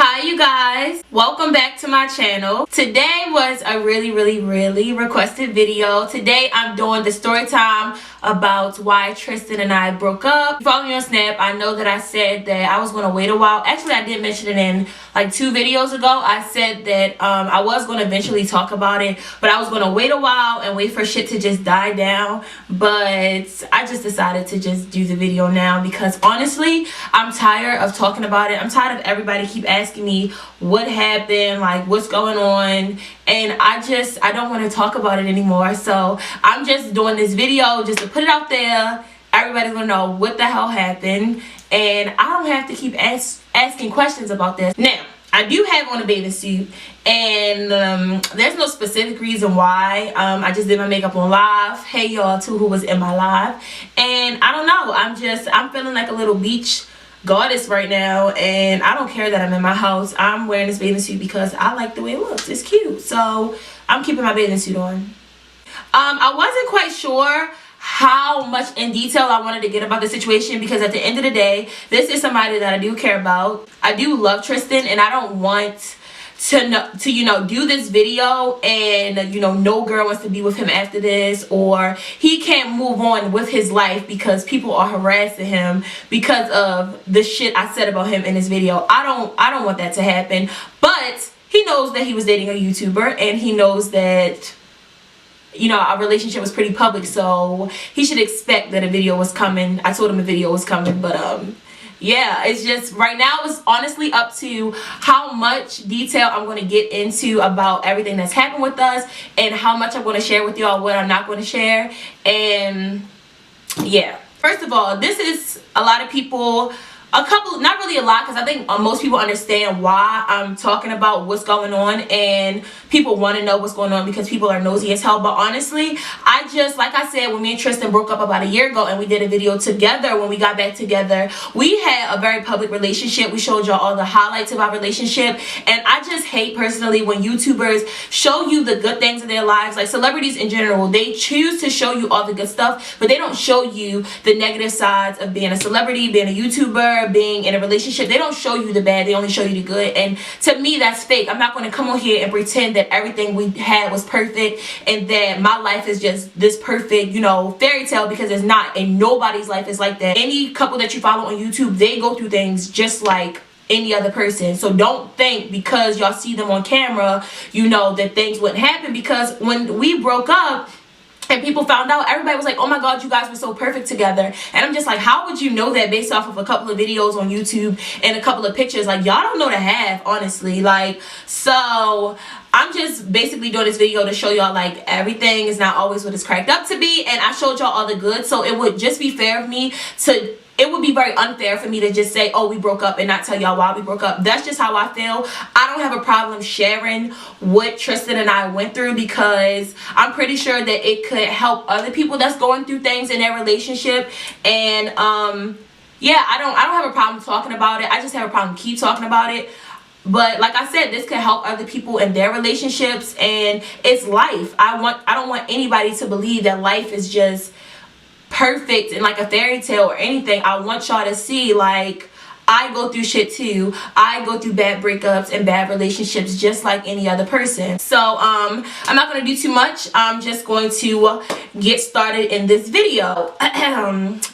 Hi you guys, welcome back to my channel. Today was a really requested video. Today I'm doing the story time about why Tristan and I broke up. Follow me on Snap. I know that I said that I was going to wait a while. Actually, I did mention it in like 2 videos ago. I said that I was going to eventually talk about it, but I was going to wait a while and wait for shit to just die down. But I just decided to just do the video now because honestly, I'm tired of talking about it. I'm tired of everybody keep asking me what happened, like what's going on, and I don't want to talk about it anymore. So I'm just doing this video just to put it out there. Everybody's gonna know what the hell happened, and I don't have to keep asking questions about this. Now, I do have on a bathing suit, and there's no specific reason why. I just did my makeup on live. Hey y'all too who was in my live, and I don't know, I'm feeling like a little beach goddess right now, and I don't care that I'm in my house. I'm wearing this bathing suit because I like the way it looks. It's cute, so I'm keeping my bathing suit on. I wasn't quite sure how much in detail I wanted to get about the situation because at the end of the day, this is somebody that I do care about. I do love Tristan, and I don't want to do this video and no girl wants to be with him after this, or he can't move on with his life because people are harassing him because of the shit I said about him in this video. I don't want that to happen, but he knows that he was dating a YouTuber, and he knows that our relationship was pretty public, so he should expect that a video was coming. I told him a video was coming, but yeah, it's just right now it's honestly up to how much detail I'm going to get into about everything that's happened with us and how much I'm going to share with y'all, what I'm not going to share. And yeah, first of all, this is a lot of people, not really a lot, because I think most people understand why I'm talking about what's going on, and people want to know what's going on because people are nosy as hell. But honestly, like I said, when me and Tristan broke up about a year ago and we did a video together, when we got back together, we had a very public relationship. We showed y'all all the highlights of our relationship, and I just hate personally when YouTubers show you the good things in their lives. Like celebrities in general, they choose to show you all the good stuff, but they don't show you the negative sides of being a celebrity, being a YouTuber, being in a relationship. They don't show you the bad, they only show you the good, and to me that's fake. I'm not going to come on here and pretend that everything we had was perfect and that my life is just this perfect fairy tale, because it's not, and nobody's life is like that. Any couple that you follow on YouTube, they go through things just like any other person. So don't think because y'all see them on camera that things wouldn't happen, because when we broke up and people found out, everybody was like, oh my god, you guys were so perfect together. And I'm just like, how would you know that based off of a couple of videos on YouTube and a couple of pictures? Like, y'all don't know the half, honestly. Like, so I'm just basically doing this video to show y'all like everything is not always what it's cracked up to be, and I showed y'all all the good. So it would just be fair of me to, it would be very unfair for me to just say, oh, we broke up, and not tell y'all why we broke up. That's just how I feel. I don't have a problem sharing what Tristan and I went through, because I'm pretty sure that it could help other people that's going through things in their relationship. And yeah, I don't have a problem talking about it. I just have a problem keep talking about it. But like I said, this could help other people in their relationships, and it's life. I don't want anybody to believe that life is just perfect and like a fairy tale or anything. I want y'all to see, like, I go through shit too. I go through bad breakups and bad relationships just like any other person. So I'm not going to do too much. I'm just going to get started in this video.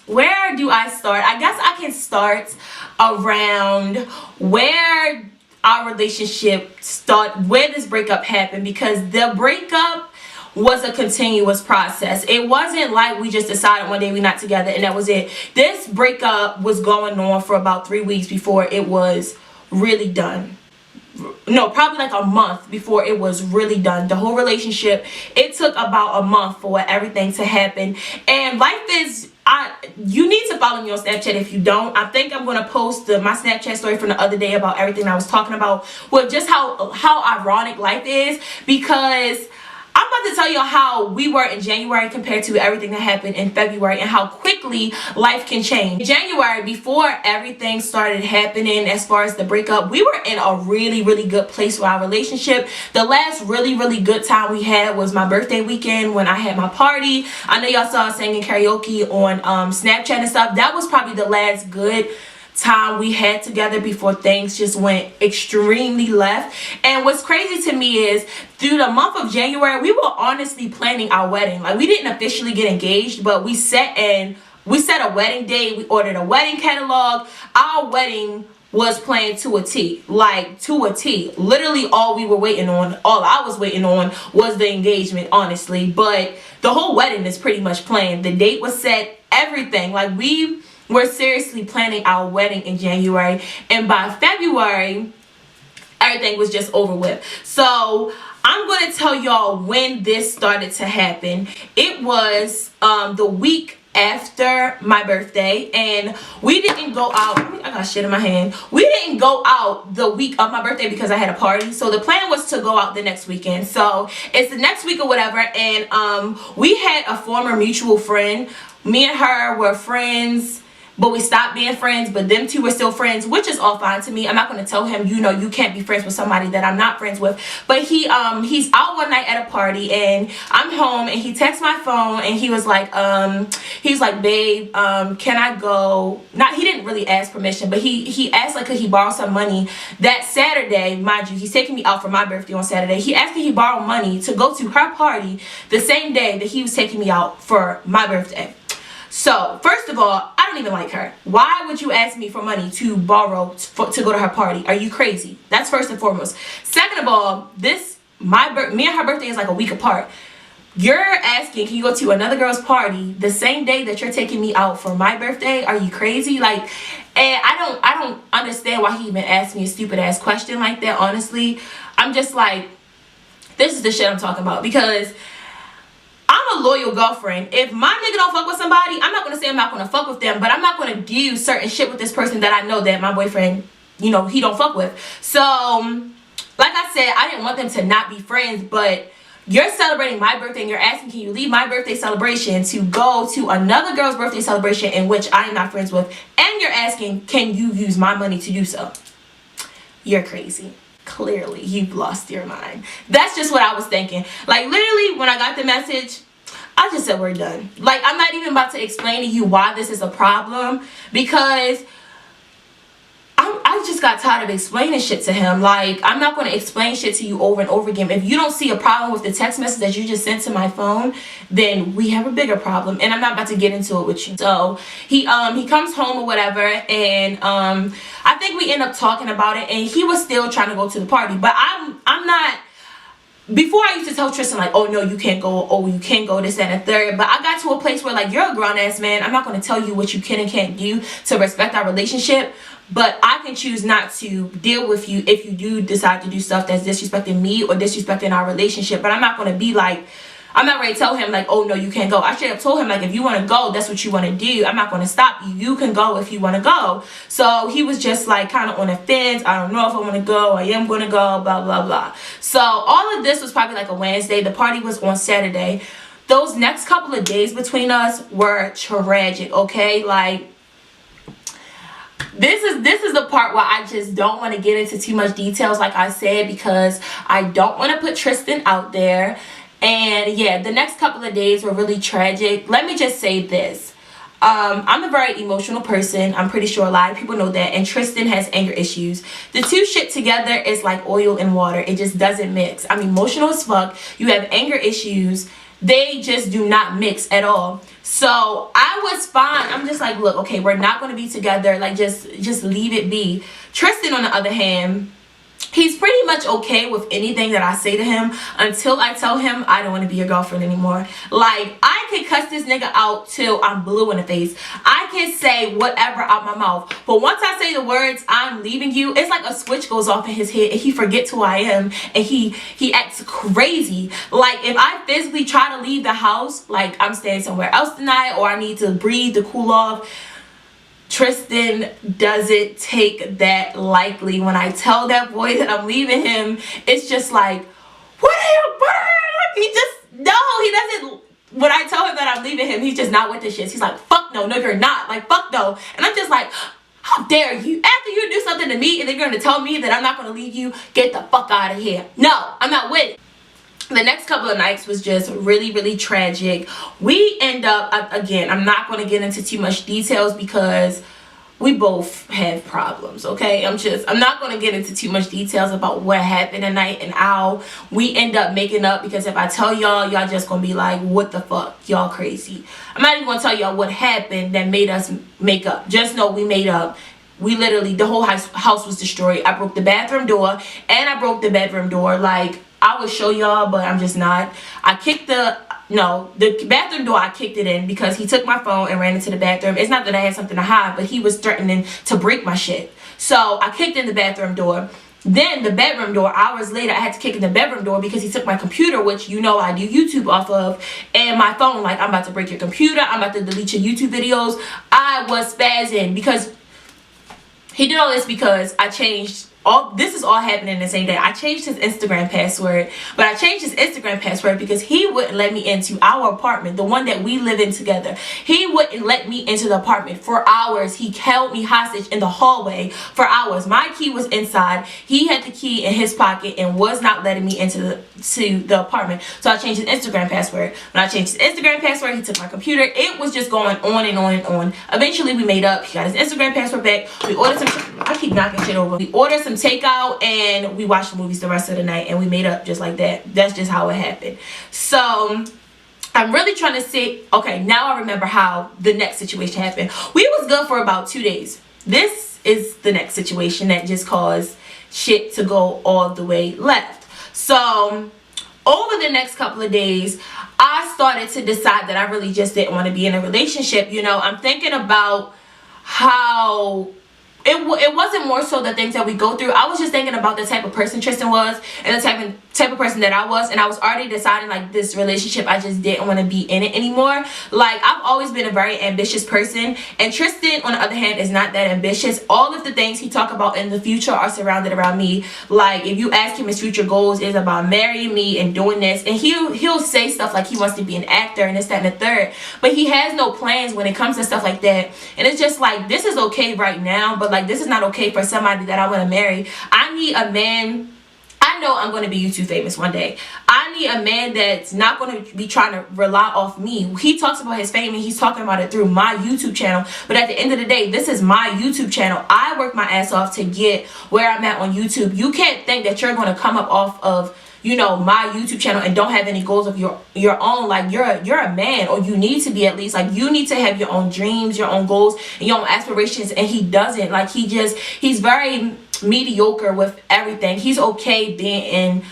Where do I start? I guess I can start around where our relationship started, where this breakup happened, because the breakup was a continuous process. It wasn't like we just decided one day we're not together and that was it. This breakup was going on for about 3 weeks before it was really done. No, probably like a month before it was really done. The whole relationship, it took about a month for everything to happen. And life is, you need to follow me on Snapchat if you don't. I think I'm going to post my Snapchat story from the other day about everything I was talking about, with just how ironic life is, because I'm about to tell you how we were in January compared to everything that happened in February, and how quickly life can change. In January, before everything started happening as far as the breakup, we were in a really good place with our relationship. The last really good time we had was my birthday weekend when I had my party. I know y'all saw us singing karaoke on Snapchat and stuff. That was probably the last good time we had together before things just went extremely left. And what's crazy to me is through the month of January, we were honestly planning our wedding. Like, we didn't officially get engaged, but we set a wedding date. We ordered a wedding catalog. Our wedding was planned to a T, like to a T. Literally all I was waiting on was the engagement, honestly. But the whole wedding is pretty much planned. The date was set, everything. Like, we were seriously planning our wedding in January, and by February, everything was just over with. So I'm going to tell y'all when this started to happen. It was the week after my birthday, and we didn't go out. I got shit in my hand. We didn't go out the week of my birthday because I had a party. So the plan was to go out the next weekend. So it's the next week or whatever, and we had a former mutual friend. Me and her were friends, but we stopped being friends, but them two were still friends, which is all fine to me. I'm not going to tell him, you know, you can't be friends with somebody that I'm not friends with. But he's out one night at a party, and I'm home, and he texts my phone, and he was like, babe, can I go? He didn't really ask permission, but he asked, like, could he borrow some money that Saturday. Mind you, he's taking me out for my birthday on Saturday. He asked, could he borrow money to go to her party the same day that he was taking me out for my birthday. So, first of all, I don't even like her. Why would you ask me for money to borrow to go to her party? Are you crazy? That's first and foremost. Second of all, me and her birthday is like a week apart. You're asking, can you go to another girl's party the same day that you're taking me out for my birthday? Are you crazy? Like, and I don't understand why he even asked me a stupid ass question like that, honestly. I'm just like, this is the shit I'm talking about, because I'm a loyal girlfriend. If my nigga don't fuck with somebody, I'm not going to say I'm not going to fuck with them, but I'm not going to do certain shit with this person that I know that my boyfriend, you know, he don't fuck with. So, like I said, I didn't want them to not be friends, but you're celebrating my birthday and you're asking, can you leave my birthday celebration to go to another girl's birthday celebration in which I am not friends with, and you're asking, can you use my money to do so? You're crazy. Clearly, you've lost your mind. That's just what I was thinking. Like, literally, when I got the message, I just said, we're done. Like, I'm not even about to explain to you why this is a problem, because I just got tired of explaining shit to him. Like, I'm not going to explain shit to you over and over again. If you don't see a problem with the text message that you just sent to my phone, then we have a bigger problem, and I'm not about to get into it with you. So he comes home or whatever, and I think we end up talking about it, and he was still trying to go to the party, but I'm not. Before, I used to tell Tristan, like, oh no, you can't go, oh you can go, this, that, and the third. But I got to a place where, like, you're a grown-ass man. I'm not going to tell you what you can and can't do to respect our relationship. But I can choose not to deal with you if you do decide to do stuff that's disrespecting me or disrespecting our relationship. But I'm not going to be like, I'm not ready to tell him, like, oh no, you can't go. I should have told him, like, if you want to go, that's what you want to do. I'm not going to stop you. You can go if you want to go. So he was just, like, kind of on the fence. I don't know if I want to go. I am going to go, blah, blah, blah. So all of this was probably like a Wednesday. The party was on Saturday. Those next couple of days between us were tragic, okay? Like, this is the part where I just don't want to get into too much details, like I said, because I don't want to put Tristan out there. And yeah, the next couple of days were really tragic. Let me just say this. I'm a very emotional person. I'm pretty sure a lot of people know that. And Tristan has anger issues. The two shit together is like oil and water. It just doesn't mix. I'm emotional as fuck. You have anger issues. They just do not mix at all. So I was fine. I'm just like, look, okay, we're not going to be together. Like, just leave it be. Tristan, on the other hand, he's pretty much okay with anything that I say to him until I tell him I don't want to be your girlfriend anymore. Like, I can cuss this nigga out till I'm blue in the face. I can say whatever out my mouth. But once I say the words, I'm leaving you, it's like a switch goes off in his head and he forgets who I am and he acts crazy. Like, if I physically try to leave the house, like I'm staying somewhere else tonight or I need to breathe to cool off, Tristan doesn't take that lightly. When I tell that boy that I'm leaving him, it's just like, what are you doing? He doesn't. When I tell him that I'm leaving him, he's just not with the shits. He's like, fuck no, you're not. Like, fuck no. And I'm just like, how dare you? After you do something to me and then you're going to tell me that I'm not going to leave you, get the fuck out of here. No, I'm not with it. The next couple of nights was just really, really tragic. We end up, again, I'm not going to get into too much details because we both have problems, okay? I'm not going to get into too much details about what happened tonight and how we end up making up, because if I tell y'all, y'all just going to be like, what the fuck, y'all crazy. I'm not even going to tell y'all what happened that made us make up. Just know we made up. We literally, the whole house was destroyed. I broke the bathroom door and I broke the bedroom door. Like, I would show y'all, but I'm just not. I kicked the bathroom door, I kicked it in because he took my phone and ran into the bathroom. It's not that I had something to hide, but he was threatening to break my shit. So I kicked in the bathroom door. Then the bedroom door, hours later, I had to kick in the bedroom door because he took my computer, which you know I do YouTube off of, and my phone. Like, I'm about to break your computer, I'm about to delete your YouTube videos. I was spazzing because he did all this because I changed. This is all happening the same day. I changed his Instagram password, but I changed his Instagram password because he wouldn't let me into our apartment, the one that we live in together. He wouldn't let me into the apartment for hours. He held me hostage in the hallway for hours. My key was inside. He had the key in his pocket and was not letting me into the apartment. So I changed his Instagram password. When I changed his Instagram password, he took my computer. It was just going on and on and on. Eventually, we made up. He got his Instagram password back. We ordered some. I keep knocking shit over. We ordered some takeout and we watched the movies the rest of the night, and we made up just like that. That's just how it happened. So I'm really trying to say, okay, now I remember how the next situation happened. We was good for about 2 days. This is the next situation that just caused shit to go all the way left. So over the next couple of days, I started to decide that I really just didn't want to be in a relationship. You know, I'm thinking about how it wasn't more so the things that we go through. I was just thinking about the type of person Tristan was and the type of person that I was, and I was already deciding, like, this relationship, I just didn't want to be in it anymore. Like, I've always been a very ambitious person, and Tristan, on the other hand, is not that ambitious. All of the things he talk about in the future are surrounded around me. Like, if you ask him, his future goals is about marrying me and doing this, and he'll say stuff like he wants to be an actor and this, that, and the third, but he has no plans when it comes to stuff like that. And it's just like, this is okay right now, but like, this is not okay for somebody that I want to marry. I need a man. I know I'm going to be YouTube famous one day. I need a man that's not going to be trying to rely off me. He talks about his fame and he's talking about it through my YouTube channel. But at the end of the day, this is my YouTube channel. I work my ass off to get where I'm at on YouTube. You can't think that you're going to come up off of, you know, my YouTube channel and don't have any goals of your own. Like, you're a man, or you need to be, at least. Like, you need to have your own dreams, your own goals, and your own aspirations, and he doesn't. Like, he's very mediocre with everything. He's okay being in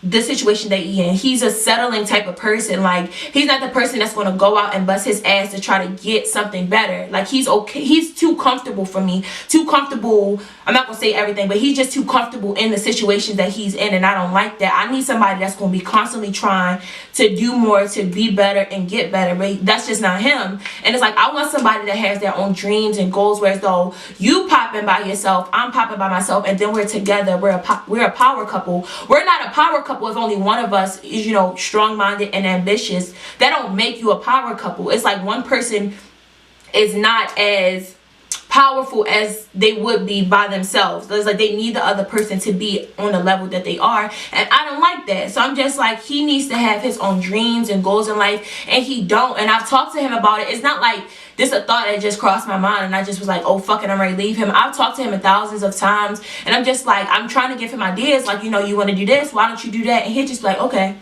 the situation that he's in. He's a settling type of person. Like, he's not the person that's going to go out and bust his ass to try to get something better. Like, he's okay. He's too comfortable for me. Too comfortable. I'm not going to say everything, but he's just too comfortable in the situations that he's in, and I don't like that. I need somebody that's going to be constantly trying to do more, to be better and get better, but that's just not him. And it's like, I want somebody that has their own dreams and goals, whereas though you popping by yourself, I'm popping by myself, and then we're together. We're a power couple. We're not a power couple if only one of us is, you know, strong-minded and ambitious. That don't make you a power couple. It's like one person is not as powerful as they would be by themselves. It's like they need the other person to be on the level that they are, and I don't like that. So I'm just like, he needs to have his own dreams and goals in life, and he don't. And I've talked to him about it. It's not like this a thought that just crossed my mind and I just was like, oh fuck it, I'm ready to leave him. I've talked to him thousands of times, and I'm just like, I'm trying to give him ideas, like, you know, you want to do this, why don't you do that? And he'll just be like, okay,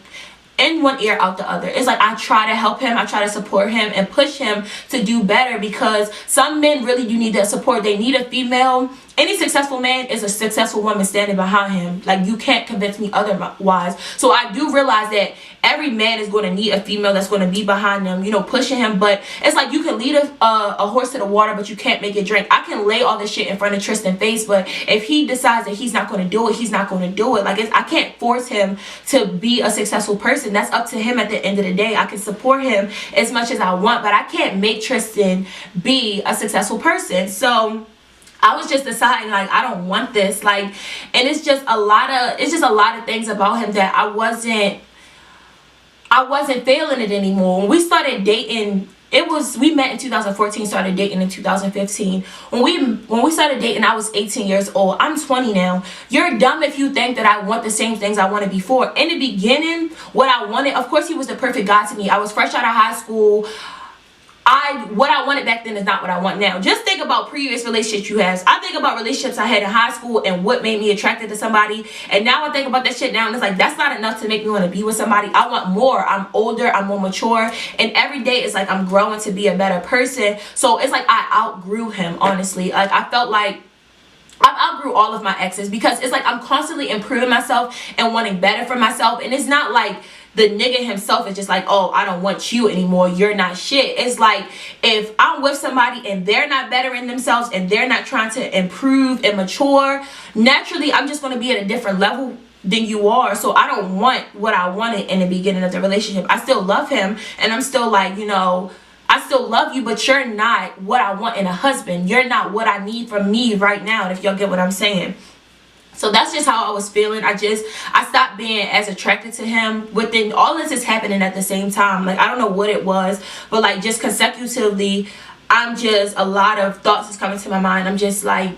in one ear out the other. It's like, I try to help him, I try to support him and push him to do better, because some men really do need that support. They need a female. Any successful man is a successful woman standing behind him. Like, you can't convince me otherwise. So I do realize that every man is going to need a female that's going to be behind them, you know, pushing him. But it's like, you can lead a horse to the water, but you can't make it drink. I can lay all this shit in front of Tristan's face, but if he decides that he's not going to do it, he's not going to do it. Like, I can't force him to be a successful person. That's up to him at the end of the day. I can support him as much as I want, but I can't make Tristan be a successful person. So I was just deciding, like, I don't want this. Like, and it's just a lot of things about him that I wasn't feeling it anymore. When we started dating, we met in 2014, started dating in 2015. When we started dating, I was 18 years old. I'm 20 now. You're dumb if you think that I want the same things I wanted before. In the beginning, what I wanted, of course, he was the perfect guy to me. I was fresh out of high school. what I wanted back then is not what I want now. Just think about previous relationships you have. I think about relationships I had in high school and what made me attracted to somebody, and now I think about that shit now and it's like, that's not enough to make me want to be with somebody. I want more. I'm older, I'm more mature, and every day it's like I'm growing to be a better person. So it's like I outgrew him, honestly. Like I felt like I outgrew all of my exes, because it's like I'm constantly improving myself and wanting better for myself. And it's not like the nigga himself is just like, oh, I don't want you anymore, you're not shit. It's like, if I'm with somebody and they're not bettering themselves and they're not trying to improve and mature, naturally I'm just going to be at a different level than you are. So I don't want what I wanted in the beginning of the relationship. I still love him, and I'm still like, you know, I still love you, but you're not what I want in a husband. You're not what I need from me right now, if y'all get what I'm saying. So that's just how I was feeling. I stopped being as attracted to him. Within all this is happening at the same time. Like, I don't know what it was, but like just consecutively, a lot of thoughts is coming to my mind. I'm just like,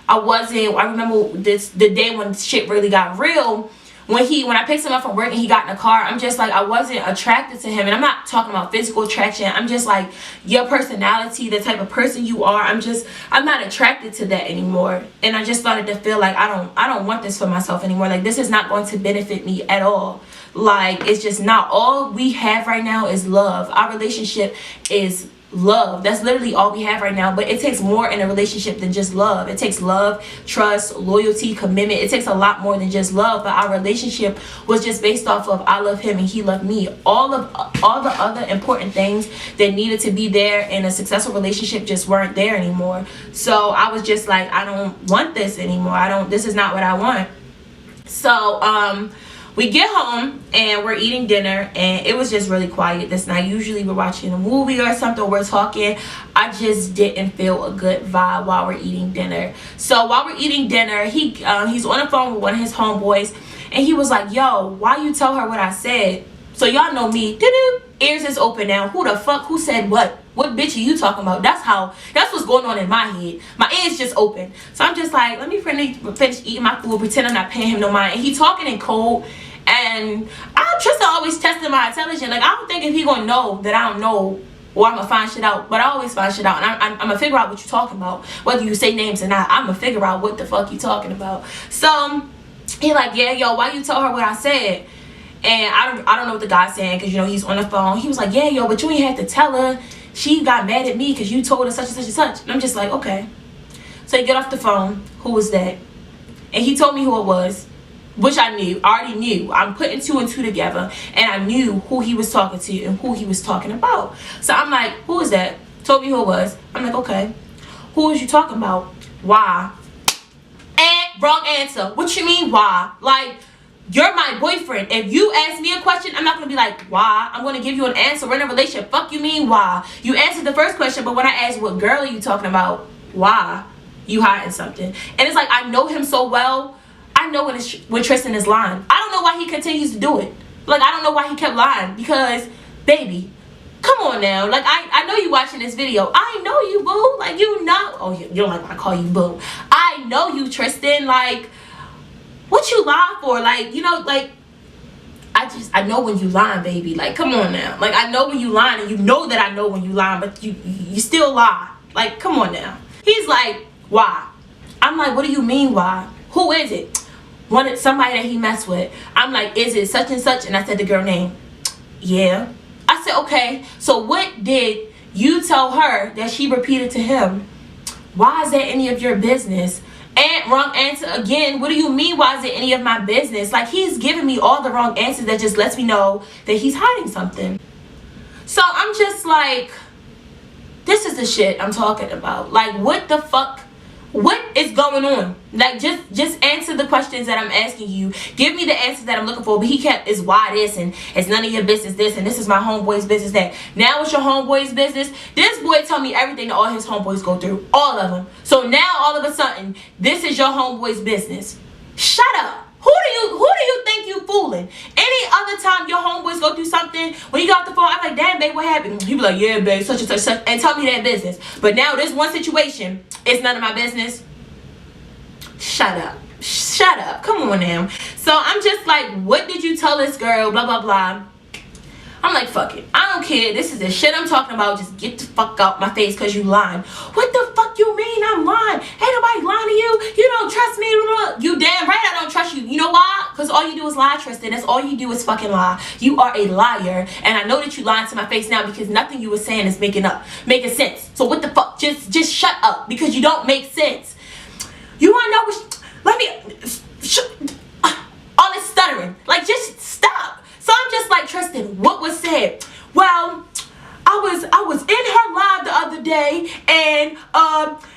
I remember the day when shit really got real. When I picked him up from work and he got in the car, I'm just like, I wasn't attracted to him. And I'm not talking about physical attraction. I'm just like, your personality, the type of person you are, I'm not attracted to that anymore. And I just started to feel like I don't want this for myself anymore. Like, this is not going to benefit me at all. Like, it's just not. All we have right now is love. Our relationship is love. That's literally all we have right now. But it takes more in a relationship than just love. It takes love, trust, loyalty, commitment. It takes a lot more than just love. But our relationship was just based off of I love him and he loved me. All the other important things that needed to be there in a successful relationship just weren't there anymore. So I was just like, I don't want this anymore. This is not what I want. So we get home and we're eating dinner, and it was just really quiet this night. Usually we're watching a movie or something, we're talking. I just didn't feel a good vibe while we're eating dinner. So while we're eating dinner, he's on the phone with one of his homeboys, and he was like, yo, why you tell her what I said? So y'all know me, ears is open now. Who the fuck, who said what? What bitch are you talking about? That's what's going on in my head. My ears just open. So I'm just like, let me finish eating my food, pretend I'm not paying him no mind. And he talking in code. And Tristan always testing my intelligence. Like, I don't think if he gonna know that I don't know, or I'm gonna find shit out. But I always find shit out, and I'm gonna figure out what you're talking about. Whether you say names or not, I'm gonna figure out what the fuck you talking about. So he like, yeah, yo, why you tell her what I said? And I don't know what the guy's saying, because, you know, he's on the phone. He was like, yeah, yo, but you ain't had to tell her. She got mad at me because you told her such and such and such. And I'm just like, okay. So he get off the phone. Who was that? And he told me who it was, which I already knew. I'm putting two and two together, and I knew who he was talking to and who he was talking about. So I'm like, who is that? Told me who it was. I'm like, okay. Who was you talking about? Why? And wrong answer. What you mean, why? Like, you're my boyfriend. If you ask me a question, I'm not going to be like, why? I'm going to give you an answer. We're in a relationship. Fuck you mean, why? You answered the first question, but when I asked what girl are you talking about, why? You hiding something. And it's like, I know him so well. I know when Tristan is lying. I don't know why he continues to do it. Like, I don't know why he kept lying. Because, baby, come on now. Like, I know you watching this video. I know you, boo. Like, you know. Oh, you don't like when I call you boo. I know you, Tristan. Like, what you lie for? Like, you know, like, I know when you lying, baby. Like, come on now. Like, I know when you lying, and you know that I know when you lying, but you still lie. Like, come on now. He's like, why? I'm like, what do you mean, why? Who is it? Somebody that he messed with. I'm like, is it such and such? And I said the girl name. Yeah. I said, okay, so what did you tell her that she repeated to him? Why is that any of your business? And wrong answer again. What do you mean, why is it any of my business? Like, he's giving me all the wrong answers that just lets me know that he's hiding something. So I'm just like, this is the shit I'm talking about. Like, what the fuck? What is going on? Like, just answer the questions that I'm asking you. Give me the answers that I'm looking for. But he kept, is why this, and it's none of your business this, and this is my homeboy's business that. Now it's your homeboy's business. This boy tell me everything that all his homeboys go through. All of them. So now all of a sudden, this is your homeboy's business. Shut up. Who do you think you fooling? Any other time your homeboys go through something, when you got off the phone, I'm like, damn, babe, what happened? He be like, yeah, babe, such and such, and tell me that business. But now this one situation, it's none of my business. Shut up. Shut up. Come on now. So I'm just like, what did you tell this girl? Blah, blah, blah. I'm like, fuck it. I don't care. This is the shit I'm talking about. Just get the fuck out my face because you lying. What the fuck you mean I'm lying? Ain't nobody lying to you. You don't trust me. You damn right I don't trust you. You know why? Because all you do is lie, Tristan. That's all you do is fucking lie. You are a liar. And I know that you lying to my face now because nothing you were saying is making sense. So what the fuck? Just shut up because you don't make sense. You want to know what? Let me... all this stuttering. Like, just stop. So I'm just like, Tristan, what was said? Well, I was in her live the other day, and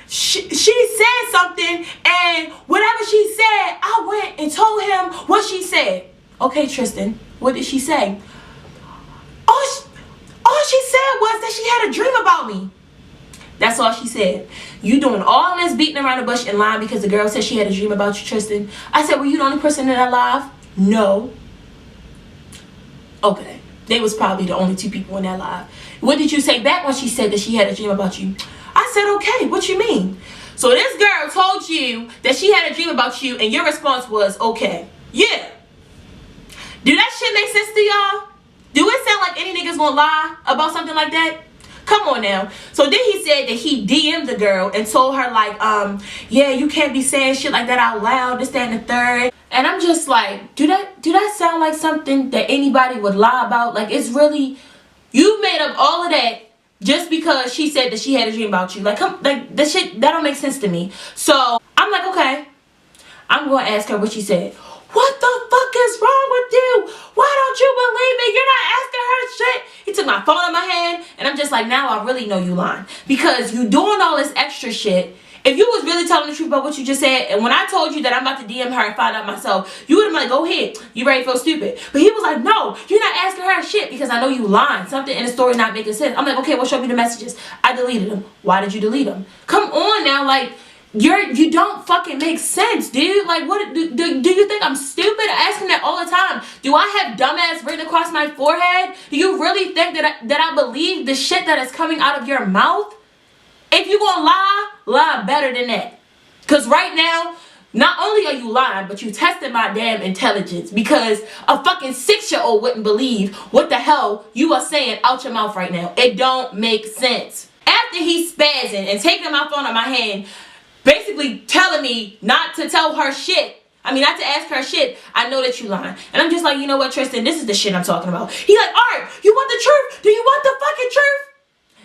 she said something, and whatever she said, I went and told him what she said. Okay, Tristan, what did she say? All she said was that she had a dream about me. That's all she said. You doing all this beating around the bush and lying because the girl said she had a dream about you, Tristan. I said, were you the only person in that live? No. Okay. They was probably the only two people in that live. What did you say back when she said that she had a dream about you? I said, okay, what you mean? So this girl told you that she had a dream about you and your response was, okay. Yeah. Do that shit make sense to y'all? Do it sound like any nigga's gonna lie about something like that? Come on now. So then he said that he DM'd the girl and told her like, yeah, you can't be saying shit like that out loud, this, that, and the third. And I'm just like, do that sound like something that anybody would lie about? Like, it's really, you made up all of that just because she said that she had a dream about you. Like, that shit, that don't make sense to me. So I'm like, okay, I'm going to ask her what she said. What the fuck is wrong with you? Why don't you believe me? You're not asking her shit. He took my phone in my hand, and I'm just like, now I really know you lying. Because you doing all this extra shit. If you was really telling the truth about what you just said, and when I told you that I'm about to DM her and find out myself, you would have been like, go ahead. You ready to feel stupid. But he was like, no, you're not asking her shit because I know you lying. Something in the story not making sense. I'm like, okay, well, show me the messages. I deleted them. Why did you delete them? Come on now, like, you don't fucking make sense, dude. Like, what do you think I'm stupid? I ask him that all the time. Do I have dumbass written across my forehead? Do you really think that I believe the shit that is coming out of your mouth? If you gonna lie better than that. Because right now, not only are you lying, but you tested my damn intelligence. Because a fucking 6-year-old wouldn't believe what the hell you are saying out your mouth right now. It don't make sense. After he's spazzing and taking my phone out my hand, basically telling me not to tell her shit. I mean, not to ask her shit. I know that you lying. And I'm just like, you know what, Tristan? This is the shit I'm talking about. He like, alright, you want the truth? Do you want the fucking truth?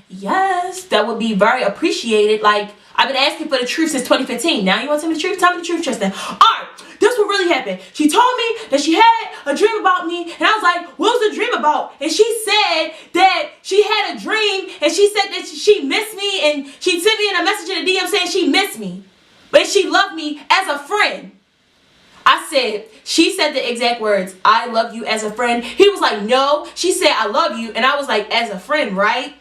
Yes, that would be very appreciated. Like, I've been asking for the truth since 2015. Now you want to tell me the truth? Tell me the truth, Tristan. Alright, this what really happened. She told me that she had a dream about me. And I was like, what was the dream about? And she said that she had a dream. And she said that she missed me. And she sent me in a message in the DM saying she missed me. But she loved me as a friend. I said, she said the exact words, I love you as a friend. He was like, no. She said, I love you. And I was like, as a friend, right?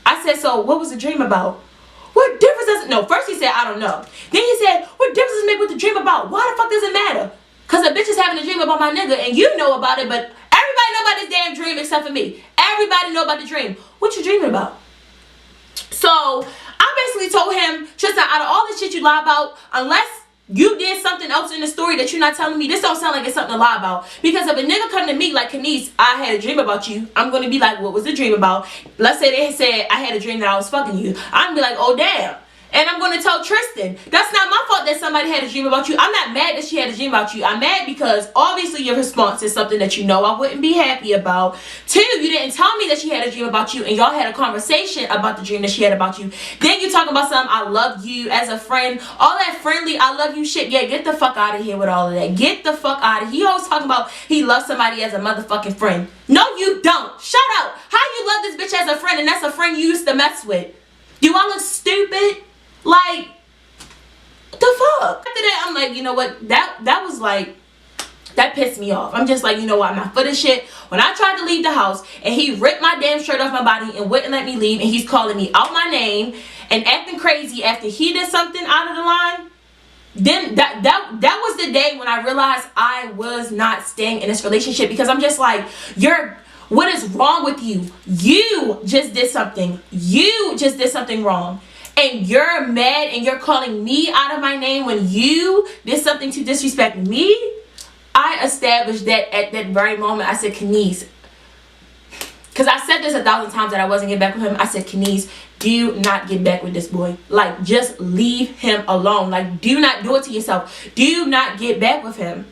I said, so what was the dream about? What difference does it... No, first he said, I don't know. Then he said, what difference does it make with the dream about? Why the fuck does it matter? Because a bitch is having a dream about my nigga and you know about it, but everybody know about this damn dream except for me. Everybody know about the dream. What you dreaming about? So, I basically told him, Tristan, out of all the shit you lie about, unless you did something else in the story that you're not telling me, this don't sound like it's something to lie about. Because if a nigga come to me like, Kanise, I had a dream about you, I'm going to be like, what was the dream about? Let's say they said I had a dream that I was fucking you. I'm going to be like, oh damn. And I'm going to tell Tristan, that's not my fault that somebody had a dream about you. I'm not mad that she had a dream about you. I'm mad because obviously your response is something that you know I wouldn't be happy about. 2, you didn't tell me that she had a dream about you and y'all had a conversation about the dream that she had about you. Then you talking about something, I love you as a friend. All that friendly, I love you shit. Yeah, get the fuck out of here with all of that. Get the fuck out of here. He always talking about he loves somebody as a motherfucking friend. No, you don't. Shut up. How you love this bitch as a friend and that's a friend you used to mess with? Do I look stupid? Like, what the fuck? After that, I'm like, you know what? That was like, that pissed me off. I'm just like, you know what? I'm not for this shit. When I tried to leave the house and he ripped my damn shirt off my body and wouldn't let me leave and he's calling me out my name and acting crazy after he did something out of the line, then that was the day when I realized I was not staying in this relationship because I'm just like, what is wrong with you? You just did something. You just did something wrong. And you're mad and you're calling me out of my name when you did something to disrespect me. I established that at that very moment. I said, Kanise, because I said this 1,000 times that I wasn't getting back with him. I said, Kanise, do not get back with this boy. Like, just leave him alone. Like, do not do it to yourself. Do not get back with him.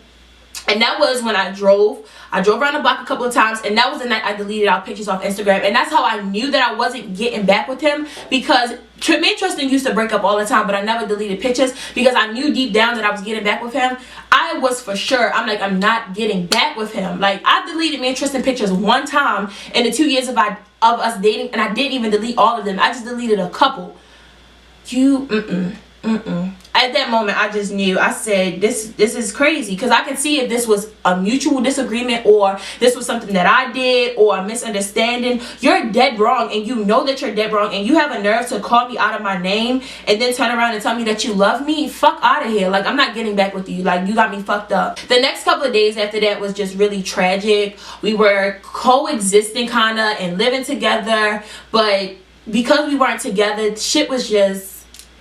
And that was when I drove around the block a couple of times, and that was the night I deleted our pictures off Instagram. And that's how I knew that I wasn't getting back with him, because me and Tristan used to break up all the time, but I never deleted pictures because I knew deep down that I was getting back with him. I was for sure, I'm like, I'm not getting back with him. Like, I deleted me and Tristan pictures one time in the 2 years of us dating, and I didn't even delete all of them. I just deleted a couple. At that moment, I just knew. I said, this is crazy, because I can see if this was a mutual disagreement, or this was something that I did, or a misunderstanding. You're dead wrong, and you know that you're dead wrong, and you have a nerve to call me out of my name and then turn around and tell me that you love me. Fuck out of here. Like, I'm not getting back with you. Like, you got me fucked up. The next couple of days after that was just really tragic. We were coexisting kind of and living together, but because we weren't together, shit was just,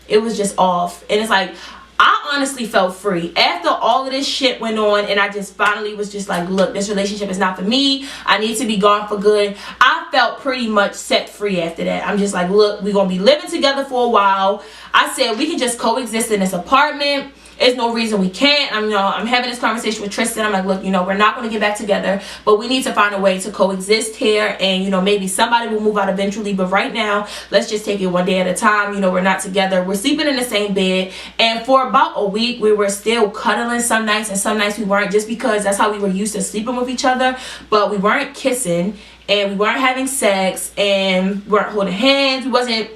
it was just off. And it's like, I honestly felt free after all of this shit went on, and I just finally was just like, look, this relationship is not for me. I need to be gone for good. I felt pretty much set free after that. I'm just like, look, we're gonna be living together for a while. I said we can just coexist in this apartment. There's no reason we can't. I'm having this conversation with Tristan. I'm like, look, we're not going to get back together, but we need to find a way to coexist here, and maybe somebody will move out eventually, but right now, let's just take it one day at a time. We're not together. We're sleeping in the same bed, and for about a week, we were still cuddling some nights, and some nights we weren't, just because that's how we were used to sleeping with each other, but we weren't kissing, and we weren't having sex, and we weren't holding hands. We wasn't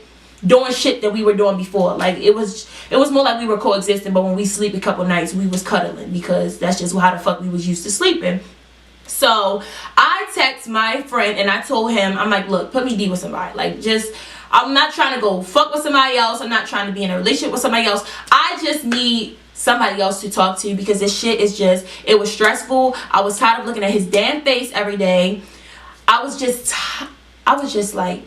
doing shit that we were doing before. Like, it was more like we were coexisting, but when we sleep a couple nights, we was cuddling, because that's just how the fuck we was used to sleeping. So I text my friend and I told him, I'm like, look, put me D with somebody. Like, I'm not trying to go fuck with somebody else. I'm not trying to be in a relationship with somebody else. I just need somebody else to talk to, because this shit is just, it was stressful. I was tired of looking at his damn face every day. I was just like,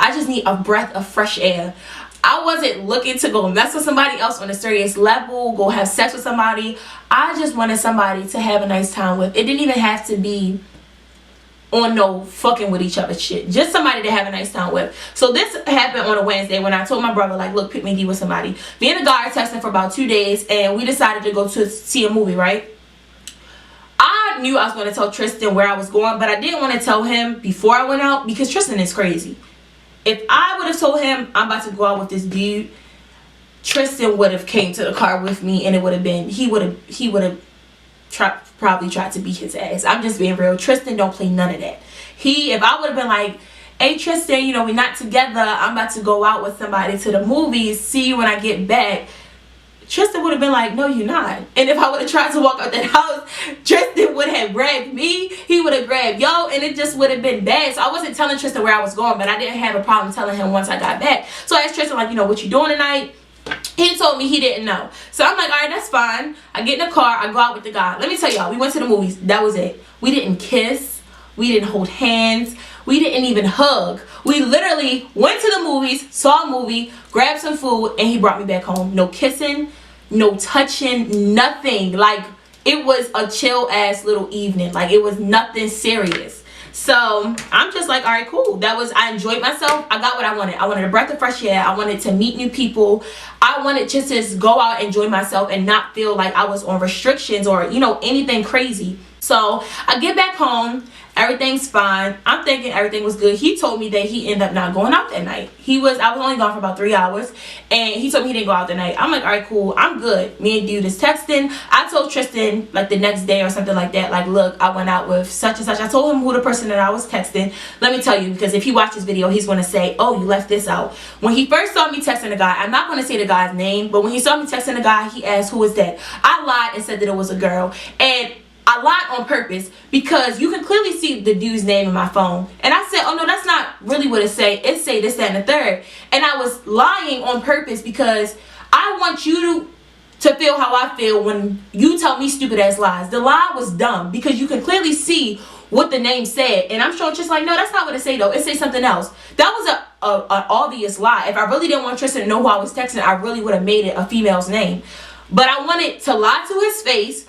I just need a breath of fresh air. I wasn't looking to go mess with somebody else on a serious level, go have sex with somebody. I just wanted somebody to have a nice time with. It didn't even have to be on no fucking with each other shit. Just somebody to have a nice time with. So this happened on a Wednesday when I told my brother, like, look, pick me D with somebody. Me and the guy are texting for about 2 days, and we decided to go to see a movie, right? I knew I was going to tell Tristan where I was going, but I didn't want to tell him before I went out, because Tristan is crazy. If I would have told him I'm about to go out with this dude, Tristan would have came to the car with me, and it would have been, he would have probably tried to beat his ass. I'm just being real. Tristan don't play none of that. If I would have been like, hey Tristan, we're not together, I'm about to go out with somebody to the movies, see you when I get back, Tristan would have been like, no, you're not. And if I would have tried to walk out that house, Tristan would have grabbed me. He would have grabbed yo, and it just would have been bad. So I wasn't telling Tristan where I was going, but I didn't have a problem telling him once I got back. So I asked Tristan, like, what you doing tonight? He told me he didn't know. So I'm like, all right, that's fine. I get in the car, I go out with the guy. Let me tell y'all, we went to the movies. That was it. We didn't kiss. We didn't hold hands. We didn't even hug. We literally went to the movies, saw a movie, grabbed some food, and he brought me back home. No kissing, no touching, nothing. Like, it was a chill ass little evening. Like, it was nothing serious. So I'm just like, all right, cool. I enjoyed myself. I got what I wanted. I wanted a breath of fresh air. I wanted to meet new people. I wanted just to go out and enjoy myself and not feel like I was on restrictions or anything crazy. So I get back home, everything's fine. I'm thinking everything was good. He told me that he ended up not going out that night. I was only gone for about 3 hours, and he told me he didn't go out that night. I'm like, all right, cool, I'm good. Me and dude is texting. I told Tristan like the next day or something like that, like, look, I went out with such and such. I told him who the person that I was texting. Let me tell you, because if he watched this video, he's going to say, oh, you left this out. When he first saw me texting the guy, I'm not going to say the guy's name, but when he saw me texting the guy, he asked, who is that? I lied and said that it was a girl, and I lied on purpose because you can clearly see the dude's name in my phone. And I said, oh no, that's not really what it say. It say this, that, and the third. And I was lying on purpose because I want you to feel how I feel when you tell me stupid ass lies. The lie was dumb because you can clearly see what the name said. And I'm sure just like, no, that's not what it say though. It say something else. That was an obvious lie. If I really didn't want Tristan to know who I was texting, I really would have made it a female's name. But I wanted to lie to his face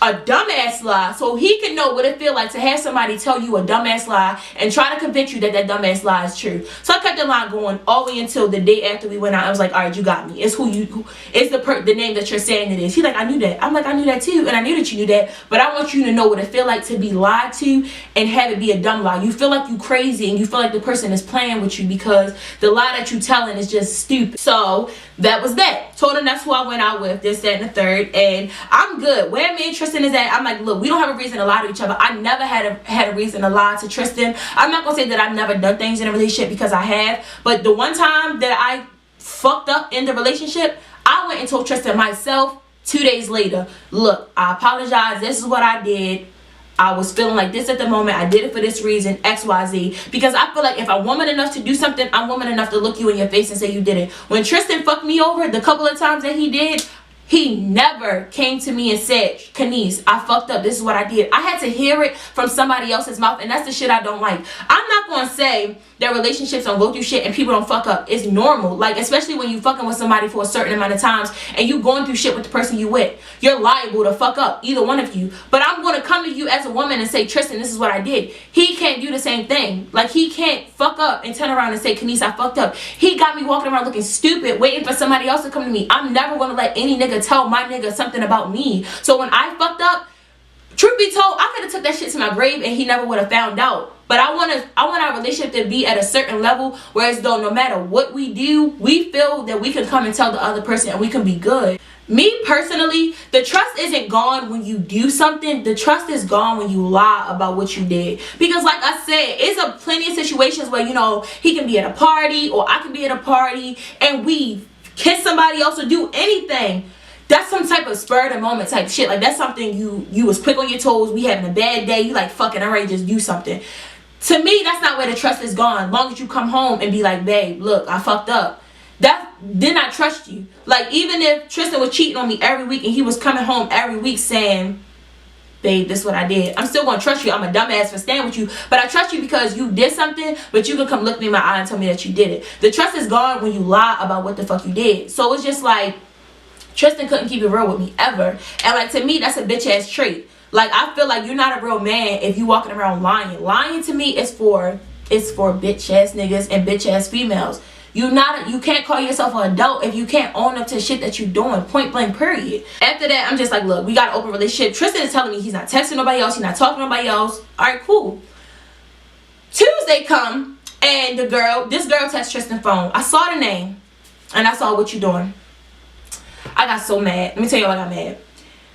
a dumbass lie so he can know what it feel like to have somebody tell you a dumbass lie and try to convince you that that dumbass lie is true. So I kept the line going all the way until the day after we went out. I was like, all right, you got me. It's it's the name that you're saying it is. He's like, I knew that. I'm like, I knew that too, and I knew that you knew that, but I want you to know what it feel like to be lied to and have it be a dumb lie. You feel like you crazy and you feel like the person is playing with you because the lie that you telling is just stupid. So that was that. Told him that's who I went out with, this, that, and the third, and I'm good. Where me and Tristan is at, I'm like, look, we don't have a reason to lie to each other. I never had a reason to lie to Tristan. I'm not gonna say that I've never done things in a relationship because I have, but the one time that I fucked up in the relationship, I went and told Tristan myself 2 days later, look, I apologize, this is what I did. I was feeling like this at the moment. I did it for this reason, XYZ. Because I feel like if I'm woman enough to do something, I'm woman enough to look you in your face and say you did it. When Tristan fucked me over, the couple of times that he did, he never came to me and said, Kanise, I fucked up. This is what I did. I had to hear it from somebody else's mouth, and that's the shit I don't like. I'm not going to say that relationships don't go through shit and people don't fuck up. It's normal. Like, especially when you fucking with somebody for a certain amount of times and you going through shit with the person you with. You're liable to fuck up, either one of you. But I'm going to come to you as a woman and say, Tristan, this is what I did. He can't do the same thing. Like, he can't fuck up and turn around and say, Kanise, I fucked up. He got me walking around looking stupid, waiting for somebody else to come to me. I'm never going to let any nigga tell my nigga something about me. So when I fucked up, truth be told, I could have took that shit to my grave and he never would have found out. But I want our relationship to be at a certain level, whereas though no matter what we do, we feel that we can come and tell the other person and we can be good. Me personally, the trust isn't gone when you do something. The trust is gone when you lie about what you did. Because like I said, it's a plenty of situations where, you know, he can be at a party or I can be at a party and we kiss somebody else or do anything. That's some type of spur of the moment type shit. Like, that's something you was quick on your toes. We having a bad day. You like, fucking, I'm ready to just do something. To me, that's not where the trust is gone. Long as you come home and be like, babe, look, I fucked up. Then I trust you. Like, even if Tristan was cheating on me every week and he was coming home every week saying, babe, this is what I did, I'm still going to trust you. I'm a dumbass for staying with you. But I trust you because you did something, but you can come look me in my eye and tell me that you did it. The trust is gone when you lie about what the fuck you did. So it's just like, Tristan couldn't keep it real with me ever. And like, to me, that's a bitch ass trait. Like, I feel like you're not a real man if you walking around lying. Lying to me is for bitch ass niggas and bitch ass females. You can't call yourself an adult if you can't own up to shit that you're doing. Point blank, period. After that, I'm just like, look, we got an open relationship. Tristan is telling me he's not texting nobody else. He's not talking to nobody else. All right, cool. Tuesday come and this girl texts Tristan's phone. I saw the name and I saw what you doing. I got so mad. Let me tell you why I got mad.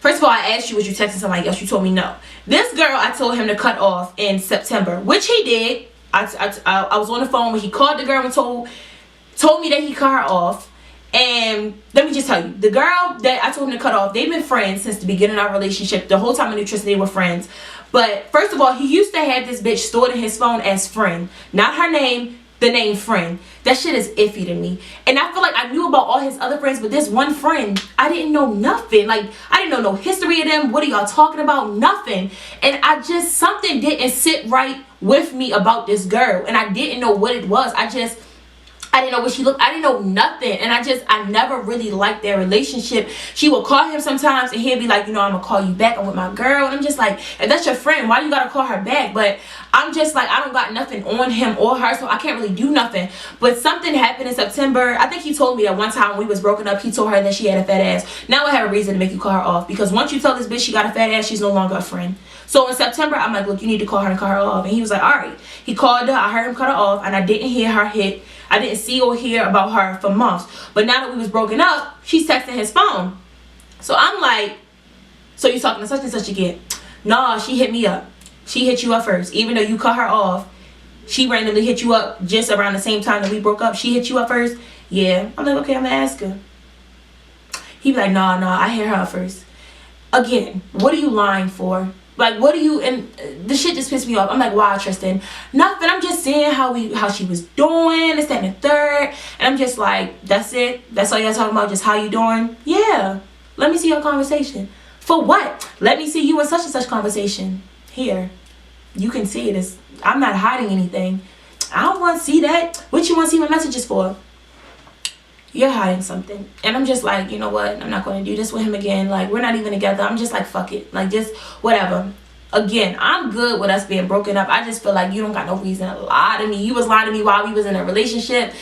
First of all, I asked you, was you texting somebody else? You told me no. This girl, I told him to cut off in September, which he did. I was on the phone when he called the girl and told me that he cut her off. And let me just tell you, the girl that I told him to cut off, they've been friends since the beginning of our relationship. The whole time I knew Tristan, they were friends. But first of all, he used to have this bitch stored in his phone as friend. Not her name, the name friend. That shit is iffy to me. And I feel like I knew about all his other friends, but this one friend, I didn't know nothing. Like, I didn't know no history of them. What are y'all talking about? Nothing. And something didn't sit right with me about this girl. And I didn't know what it was. I didn't know what she looked. I didn't know nothing. And I never really liked their relationship. She would call him sometimes and he'd be like, you know, I'm going to call you back. I'm with my girl. And I'm just like, if that's your friend, why you got to call her back? But I'm just like, I don't got nothing on him or her, so I can't really do nothing. But something happened in September. I think he told me that one time when we was broken up, he told her that she had a fat ass. Now I have a reason to make you call her off. Because once you tell this bitch she got a fat ass, she's no longer a friend. So in September, I'm like, look, you need to call her and cut her off. And he was like, all right. He called her. I heard him cut her off. And I didn't hear her hit. I didn't see or hear about her for months. But now that we was broken up, she's texting his phone. So I'm like, so you talking to such and such again? Nah, she hit me up. She hit you up first. Even though you cut her off, she randomly hit you up just around the same time that we broke up. She hit you up first? Yeah. I'm like, okay, I'm going to ask her. He be like, nah, I hit her up first. Again, what are you lying for? Like, what are you, and the shit just pissed me off. I'm like, wow, Tristan, nothing. I'm just seeing how she was doing, this, that, and the third. And I'm just like, that's it? That's all y'all talking about, just how you doing? Yeah. Let me see your conversation. For what? Let me see you in such and such conversation. Here. You can see it. I'm not hiding anything. I don't want to see that. What you want to see my messages for? you're hiding something. And I'm just like, you know what, I'm not going to do this with him again. Like, we're not even together. I'm just like, fuck it, like, just whatever. Again, I'm good with us being broken up. I just feel like you don't got no reason to lie to me. You was lying to me while we was in a relationship,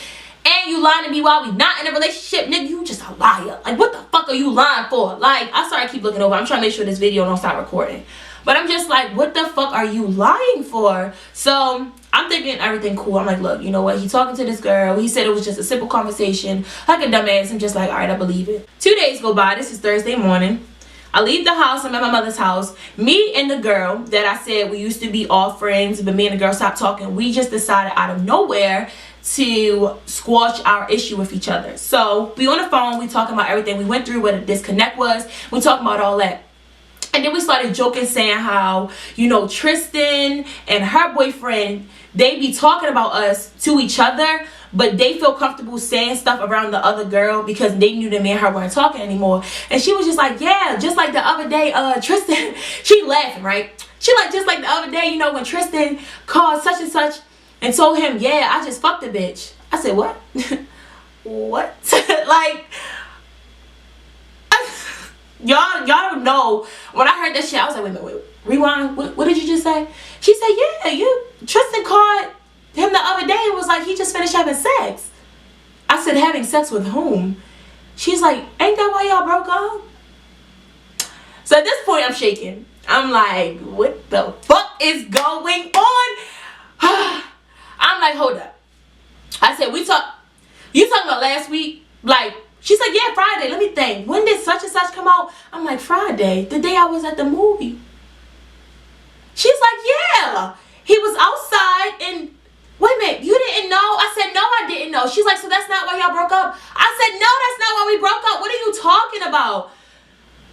and you lying to me while we not in a relationship. Nigga, you just a liar. Like, what the fuck are you lying for? Like, I'm sorry I keep looking over. I'm trying to make sure this video don't stop recording. But I'm just like, what the fuck are you lying for? So I'm thinking everything cool. I'm like, look, you know what? He talking to this girl. He said it was just a simple conversation. Like a dumbass. I'm just like, all right, I believe it. 2 days go by. This is Thursday morning. I leave the house. I'm at my mother's house. Me and the girl that I said we used to be all friends, but me and the girl stopped talking. We just decided out of nowhere to squash our issue with each other. So we on the phone. We talking about everything we went through, what a disconnect was. We talking about all that. And then we started joking, saying how, you know, Tristan and her boyfriend, they be talking about us to each other, but they feel comfortable saying stuff around the other girl because they knew that me and her weren't talking anymore. And she was just like, yeah, just like the other day, Tristan, she laughing, right? She like, just like the other day, you know, when Tristan called such and such and told him, yeah, I just fucked a bitch. I said, what? What? Like, y'all don't know. When I heard that shit, I was like, wait, rewind. What did you just say? She said, yeah, Tristan called him the other day and was like, he just finished having sex. I said, having sex with whom? She's like, ain't that why y'all broke up? So at this point, I'm shaking. I'm like, what the fuck is going on? I'm like, hold up. I said, you talking about last week? Like, she's like, yeah, Friday. Let me think. When did such and such come out? I'm like, Friday, the day I was at the movie. She's like, yeah. He was outside and, wait a minute, you didn't know? I said, no, I didn't know. She's like, so that's not why y'all broke up? I said, no, that's not why we broke up. What are you talking about?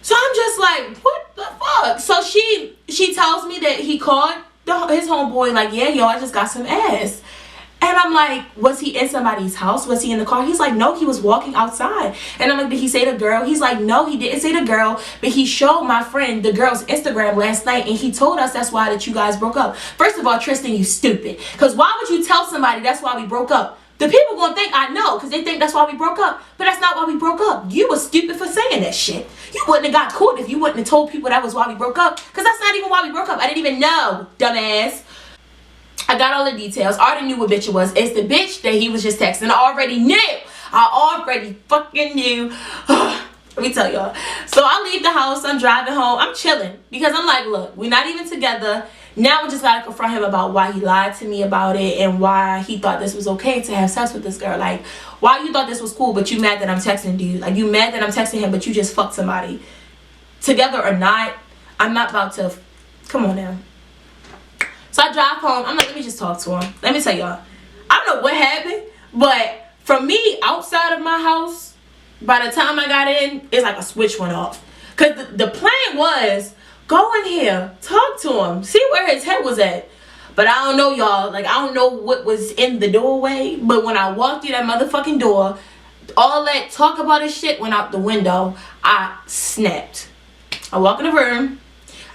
So I'm just like, what the fuck? So she tells me that he called his homeboy, like, yeah, yo, I just got some ass. And I'm like, was he in somebody's house? Was he in the car? He's like, no, he was walking outside. And I'm like, did he say the girl? He's like, no, he didn't say the girl, but he showed my friend the girl's Instagram last night, and he told us that's why that you guys broke up. First of all, Tristan, you stupid. Because why would you tell somebody that's why we broke up? The people gonna think I know, because they think that's why we broke up. But that's not why we broke up. You was stupid for saying that shit. You wouldn't have got caught if you wouldn't have told people that was why we broke up. Because that's not even why we broke up. I didn't even know, dumbass. I got all the details. I already knew what bitch it was. It's the bitch that he was just texting. I already knew. I already fucking knew. Let me tell y'all. So I leave the house. I'm driving home. I'm chilling. Because I'm like, look, we're not even together. Now we just got to confront him about why he lied to me about it. And why he thought this was okay to have sex with this girl. Like, why you thought this was cool, but you mad that I'm texting dude. Like, you mad that I'm texting him, but you just fucked somebody. Together or not, I'm not about to... Come on now. So I drive home. I'm like, let me just talk to him. Let me tell y'all. I don't know what happened, but for me, outside of my house, by the time I got in, it's like a switch went off. Because the plan was, go in here, talk to him, see where his head was at. But I don't know, y'all. Like, I don't know what was in the doorway. But when I walked through that motherfucking door, all that talk about his shit went out the window. I snapped. I walk in the room.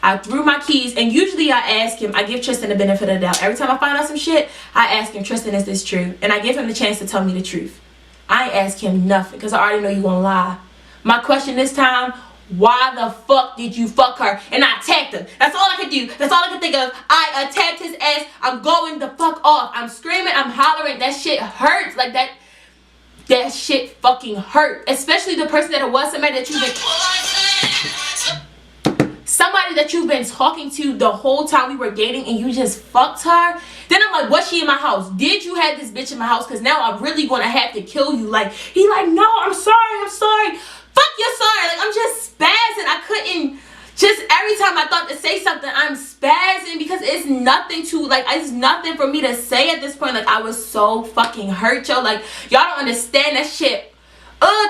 I threw my keys, and usually I ask him, I give Tristan the benefit of the doubt. Every time I find out some shit, I ask him, Tristan, is this true? And I give him the chance to tell me the truth. I ain't ask him nothing, because I already know you gonna lie. My question this time, why the fuck did you fuck her? And I attacked him. That's all I could do. That's all I could think of. I attacked his ass. I'm going the fuck off. I'm screaming. I'm hollering. That shit hurts. Like, that shit fucking hurt. Especially the person that it was, somebody that you've been talking to the whole time we were dating, and you just fucked her. Then I'm like, was she in my house? Did you have this bitch in my house? Because now I'm really gonna have to kill you. Like, he like, no, I'm sorry. Fuck, you're sorry. Like, I'm just spazzing. I couldn't, just every time I thought to say something, I'm spazzing, because it's nothing to, like, it's nothing for me to say at this point. Like, I was so fucking hurt, yo. Like, y'all don't understand that shit.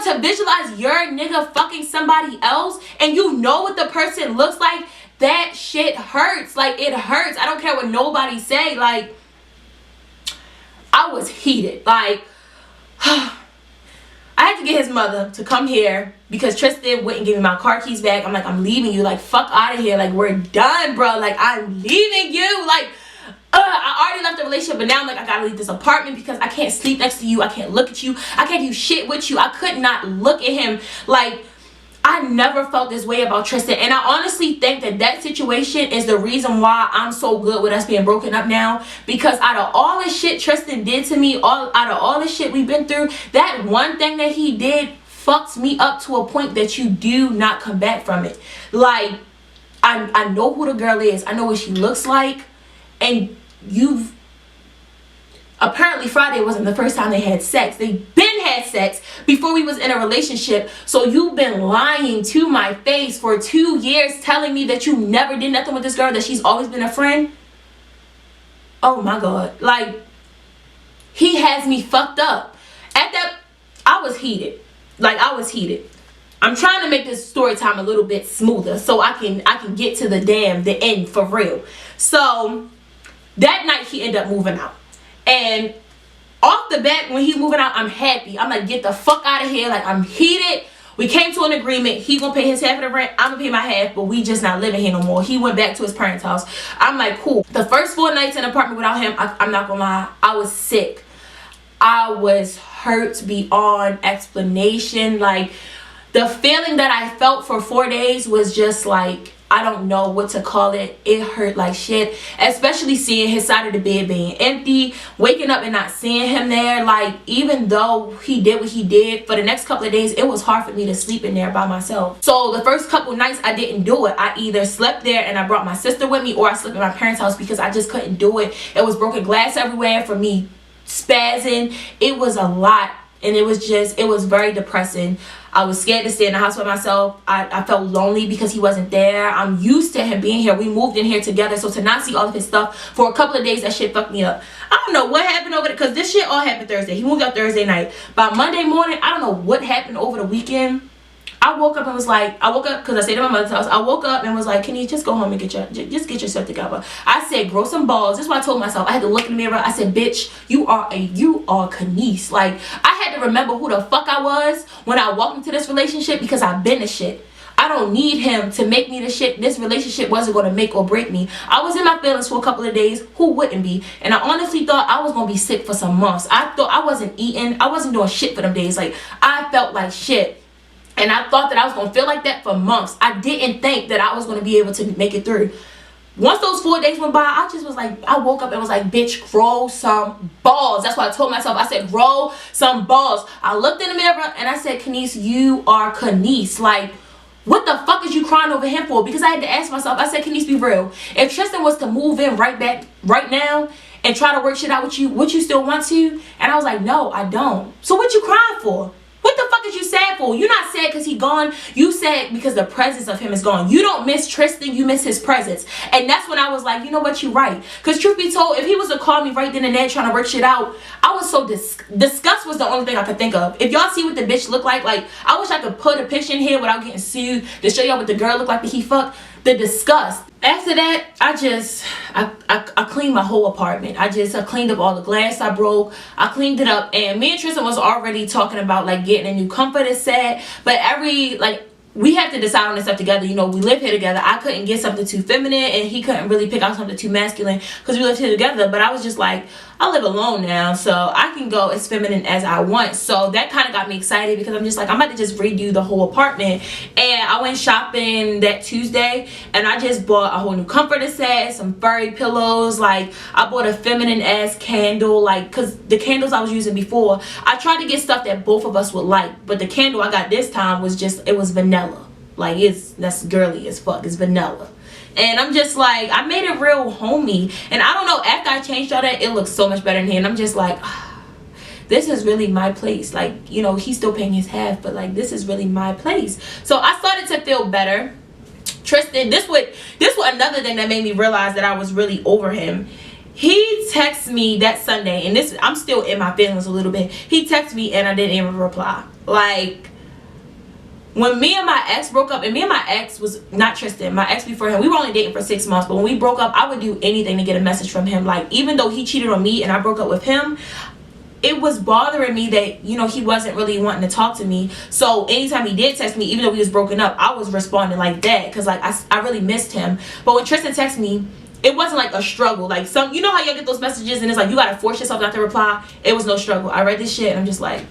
To visualize your nigga fucking somebody else, and you know what the person looks like, that shit hurts. Like, it hurts. I don't care what nobody say. Like, I was heated. Like, I had to get his mother to come here because Tristan wouldn't give me my car keys back. I'm like, I'm leaving you. Like, fuck out of here. Like, we're done, bro. Like, I'm leaving you. Like, I already left the relationship, but now I'm like, I gotta leave this apartment because I can't sleep next to you. I can't look at you. I can't do shit with you. I could not look at him. Like, I never felt this way about Tristan. And I honestly think that that situation is the reason why I'm so good with us being broken up now. Because out of all the shit Tristan did to me, out of all the shit we've been through, that one thing that he did fucks me up to a point that you do not come back from it. Like, I know who the girl is. I know what she looks like. And you've apparently Friday wasn't the first time they had sex. They been had sex before we was in a relationship. So you've been lying to my face for 2 years, telling me that you never did nothing with this girl, that she's always been a friend. Oh my God. Like, he has me fucked up. At that, I was heated. Like, I was heated. I'm trying to make this story time a little bit smoother so I can get to the end for real. So that night he ended up moving out. And off the bat, when he moving out, I'm happy. I'm like, get the fuck out of here. Like, I'm heated. We came to an agreement. He gonna pay his half of the rent. I'm gonna pay my half, but we just not living here no more. He went back to his parents' house. I'm like, cool. The first 4 nights in the apartment without him, I'm not gonna lie, I was sick. I was hurt beyond explanation. Like, the feeling that I felt for 4 days was just like, I don't know what to call it. It hurt like shit. Especially seeing his side of the bed being empty. Waking up and not seeing him there. Like, even though he did what he did, for the next couple of days, it was hard for me to sleep in there by myself. So the first couple nights, I didn't do it. I either slept there and I brought my sister with me, or I slept at my parents' house because I just couldn't do it. It was broken glass everywhere for me, spazzing. It was a lot. And it was very depressing. I was scared to stay in the house by myself. I felt lonely because he wasn't there. I'm used to him being here. We moved in here together. So to not see all of his stuff for a couple of days, that shit fucked me up. I don't know what happened over there, because this shit all happened Thursday. He moved out Thursday night. By Monday morning, I don't know what happened over the weekend. I woke up and was like, because I stayed at my mother's house. I woke up and was like, can you just go home and get yourself together? I said, grow some balls. This is what I told myself. I had to look in the mirror. I said, bitch, you are Kanise. Like, I had to remember who the fuck I was when I walked into this relationship, because I've been the shit. I don't need him to make me the shit. This relationship wasn't going to make or break me. I was in my feelings for a couple of days. Who wouldn't be? And I honestly thought I was going to be sick for some months. I thought I wasn't eating. I wasn't doing shit for them days. Like, I felt like shit. And I thought that I was going to feel like that for months. I didn't think that I was going to be able to make it through. Once those 4 days went by, I just was like, I woke up and was like, bitch, grow some balls. That's what I told myself. I said, grow some balls. I looked in the mirror and I said, Kanise, you are Kanise. Like, what the fuck is you crying over him for? Because I had to ask myself, I said, Kanise, be real. If Tristan was to move in right back right now and try to work shit out with you, would you still want to? And I was like, no, I don't. So what you crying for? What the fuck is you sad for? You're not sad because he gone. You sad because the presence of him is gone. You don't miss Tristan. You miss his presence. And that's when I was like, you know what? You're right. Because truth be told, if he was to call me right then and there trying to work shit out, I was so disgust was the only thing I could think of. If y'all see what the bitch looked like I wish I could put a picture in here without getting sued to show y'all what the girl looked like that he fucked. The disgust. After that, I cleaned my whole apartment. I cleaned up all the glass I broke. I cleaned it up, and me and Tristan was already talking about like getting a new comforter set. But we have to decide on this stuff together. You know, we live here together. I couldn't get something too feminine, and he couldn't really pick out something too masculine because we lived here together. But I was just like, I live alone now, so I can go as feminine as I want. So that kind of got me excited because I'm just like, I'm about to just redo the whole apartment. And I went shopping that Tuesday, and I just bought a whole new comforter set, some furry pillows. Like, I bought a feminine ass candle, like, because the candles I was using before, I tried to get stuff that both of us would like, but the candle I got this time was just, it was vanilla. Like, that's girly as fuck. It's vanilla. And I'm just like, I made it real homey. And I don't know, after I changed all that, it looks so much better in here. And I'm just like, this is really my place. Like, you know, he's still paying his half, but like, this is really my place. So I started to feel better. Tristan, this was another thing that made me realize that I was really over him. He texted me that Sunday, and I'm still in my feelings a little bit. He texted me and I didn't even reply. Like, when me and my ex broke up, and me and my ex was not Tristan, my ex before him, we were only dating for 6 months, but when we broke up, I would do anything to get a message from him. Like, even though he cheated on me and I broke up with him, it was bothering me that, you know, he wasn't really wanting to talk to me. So anytime he did text me, even though we was broken up, I was responding like that because, like, I really missed him. But when Tristan texted me, it wasn't like a struggle. Like some, you know how you get those messages and it's like you gotta force yourself not to reply. It was no struggle. I read this shit and I'm just like,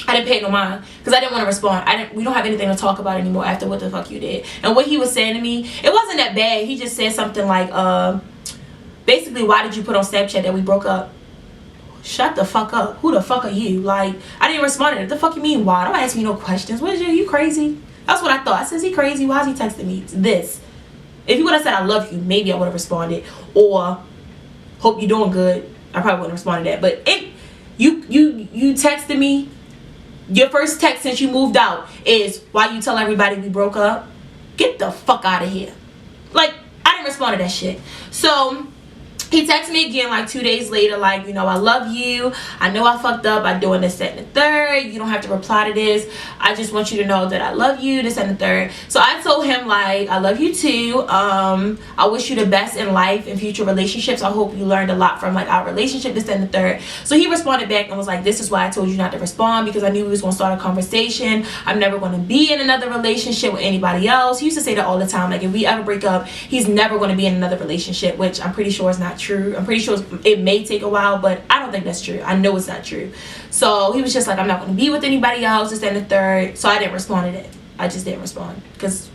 I didn't pay no mind because I didn't want to respond. We don't have anything to talk about anymore after what the fuck you did. And what he was saying to me, it wasn't that bad. He just said something like, basically, why did you put on Snapchat that we broke up? Shut the fuck up. Who the fuck are you? Like, I didn't respond to it. The fuck you mean why? Don't ask me no questions. What is you crazy? That's what I thought. I said, is he crazy? Why is he texting me this? If he would have said I love you, maybe I would have responded. Or hope you're doing good. I probably wouldn't have responded to that. But you texted me. Your first text since you moved out is why you tell everybody we broke up. Get the fuck out of here. Like, I didn't respond to that shit. So he texted me again like 2 days later, like, you know, I love you. I know I fucked up by doing this, that, and the third. You don't have to reply to this. I just want you to know that I love you, this, and the third. So I told him, like, I love you too. I wish you the best in life and future relationships. I hope you learned a lot from, like, our relationship, this, and the third. So he responded back and was like, this is why I told you not to respond, because I knew we was going to start a conversation. I'm never going to be in another relationship with anybody else. He used to say that all the time. Like, if we ever break up, he's never going to be in another relationship, which I'm pretty sure is not true. I'm pretty sure it may take a while, but I don't think that's true. I know it's not true. So he was just like, I'm not going to be with anybody else, this and the third. So I didn't respond to that. I just didn't respond because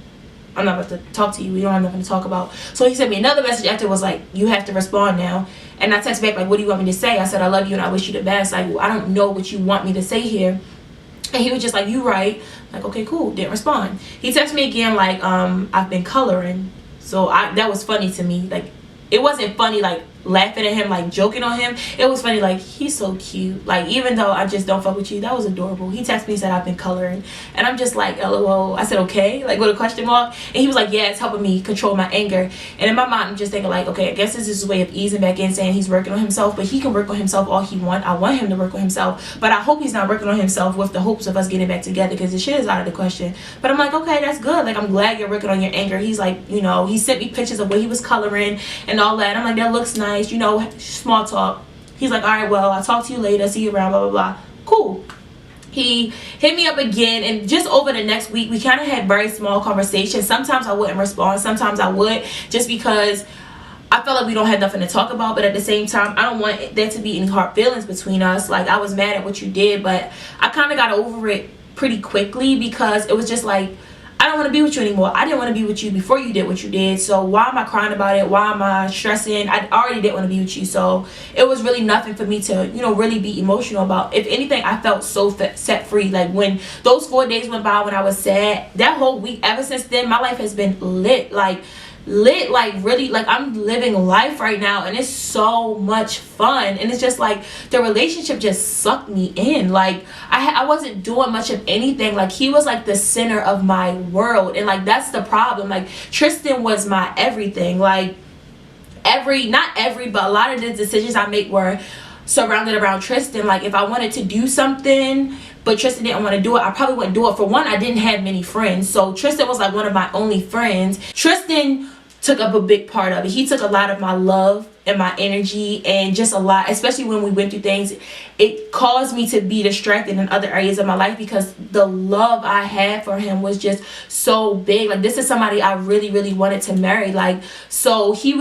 I'm not about to talk to you. We don't have nothing to talk about. So he sent me another message after, was like, you have to respond now. And I text back like, what do you want me to say? I said, I love you and I wish you the best. Like, I don't know what you want me to say here. And he was just like, you right. Like, okay, cool. Didn't respond. He texted me again like, I've been coloring. So that was funny to me. Like, it wasn't funny like laughing at him, like joking on him. It was funny like, he's so cute. Like, even though I just don't fuck with you, that was adorable. He texted me, said I've been coloring, and I'm just like, lol. I said, okay, like with a question mark. And he was like, yeah, it's helping me control my anger. And in my mind, I'm just thinking like, okay, I guess this is his way of easing back in, saying he's working on himself. But he can work on himself all he want. I want him to work on himself, but I hope he's not working on himself with the hopes of us getting back together, because the shit is out of the question. But I'm like, okay, that's good. Like, I'm glad you're working on your anger. He's like, you know, he sent me pictures of what he was coloring and all that. I'm like, that looks nice, you know, small talk. He's like, all right, well, I'll talk to you later, see you around, blah blah blah. Cool. He hit me up again, and just over the next week we kind of had very small conversations. Sometimes I wouldn't respond, sometimes I would, just because I felt like we don't have nothing to talk about. But at the same time, I don't want there to be any hard feelings between us. Like, I was mad at what you did, but I kind of got over it pretty quickly, because it was just like, I don't want to be with you anymore. I didn't want to be with you before you did what you did. So why am I crying about it? Why am I stressing? I already didn't want to be with you. So it was really nothing for me to, you know, really be emotional about. If anything, I felt so set free. Like, when those 4 days went by when I was sad, that whole week, ever since then, my life has been lit. Like, really, like, I'm living life right now, and it's so much fun. And it's just like, the relationship just sucked me in. Like, I wasn't doing much of anything. Like, he was like the center of my world, and like, that's the problem. Like, Tristan was my everything. Like, not every, but a lot of the decisions I make were surrounded around Tristan. Like, if I wanted to do something but Tristan didn't want to do it, I probably wouldn't do it. For one, I didn't have many friends, so Tristan was like one of my only friends. Tristan took up a big part of it. He took a lot of my love and my energy, and just a lot, especially when we went through things, it caused me to be distracted in other areas of my life, because the love I had for him was just so big. Like, this is somebody I really wanted to marry. Like, so he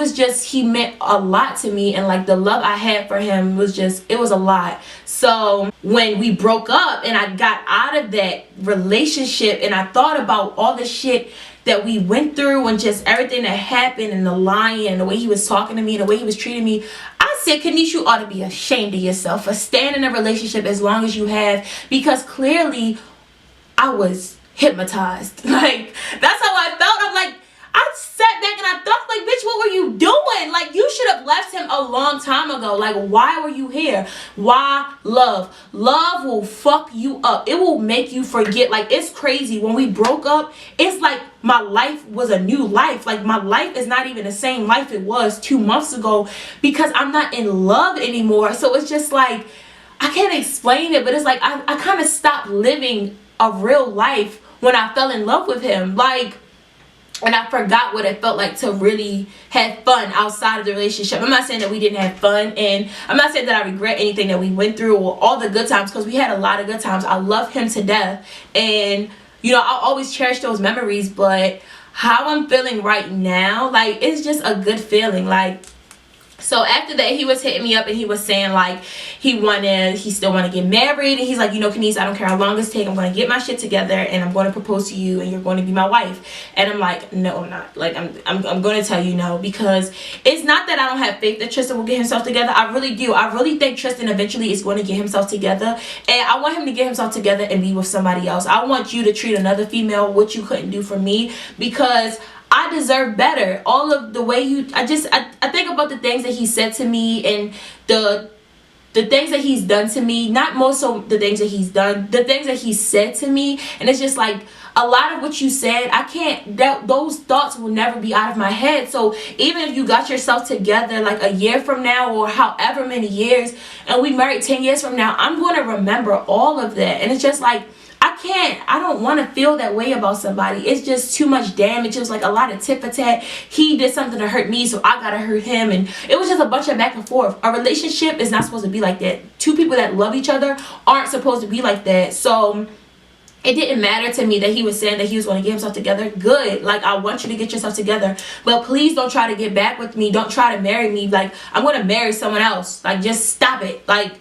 meant a lot to me, and like, the love I had for him was just, it was a lot. So when we broke up and I got out of that relationship, and I thought about all the shit that we went through and just everything that happened, and the lying and the way he was talking to me and the way he was treating me, I said, Kanise, you ought to be ashamed of yourself for staying in a relationship as long as you have, because clearly I was hypnotized. Like, that's how I felt. I'm like, I sat back and I thought, like, bitch, what were you doing? Like, you should have left him a long time ago. Like, why were you here? Why? Love will fuck you up. It will make you forget. Like, it's crazy. When we broke up, it's like my life was a new life. Like, my life is not even the same life it was 2 months ago, because I'm not in love anymore. So it's just like, I can't explain it, but it's like I kind of stopped living a real life when I fell in love with him. Like, and I forgot what it felt like to really have fun outside of the relationship. I'm not saying that we didn't have fun, and I'm not saying that I regret anything that we went through or all the good times, because we had a lot of good times. I love him to death, and you know, I'll always cherish those memories, but how I'm feeling right now, like, it's just a good feeling. Like, so after that, he was hitting me up and he was saying like he still want to get married, and he's like, you know, Kanise, I don't care how long this takes, I'm going to get my shit together and I'm going to propose to you and you're going to be my wife. And I'm like, no, I'm not. Like, I'm going to tell you no, because it's not that I don't have faith that Tristan will get himself together. I really do. I really think Tristan eventually is going to get himself together, and I want him to get himself together and be with somebody else. I want you to treat another female what you couldn't do for me, because I deserve better. All of the way I think about the things that he said to me and the things that he's done to me. Not more so the things that he's done, the things that he said to me. And it's just like, a lot of what you said, I can't, those thoughts will never be out of my head. So even if you got yourself together like a year from now or however many years, and we married 10 years from now, I'm going to remember all of that. And it's just like, I don't want to feel that way about somebody. It's just too much damage. It was like a lot of tit for tat. He did something to hurt me, so I gotta hurt him, and it was just a bunch of back and forth. A relationship is not supposed to be like that. Two people that love each other aren't supposed to be like that. So it didn't matter to me that he was saying that he was going to get himself together. Good. Like, I want you to get yourself together, but please don't try to get back with me. Don't try to marry me. Like, I'm going to marry someone else. Like, just stop it. Like,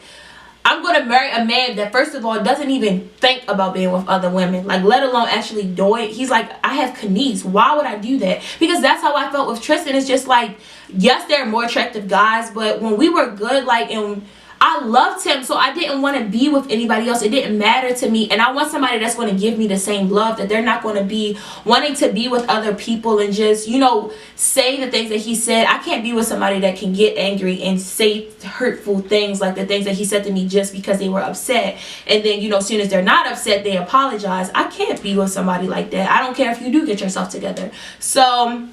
I'm going to marry a man that, first of all, doesn't even think about being with other women, like, let alone actually do it. He's like, I have Kanise. Why would I do that? Because that's how I felt with Tristan. It's just like, yes, there are more attractive guys, but when we were good, like, and I loved him, so I didn't want to be with anybody else. It didn't matter to me, and I want somebody that's going to give me the same love, that they're not going to be wanting to be with other people and just, you know, say the things that he said. I can't be with somebody that can get angry and say hurtful things like the things that he said to me just because they were upset, and then, you know, as soon as they're not upset, they apologize. I can't be with somebody like that. I don't care if you do get yourself together. So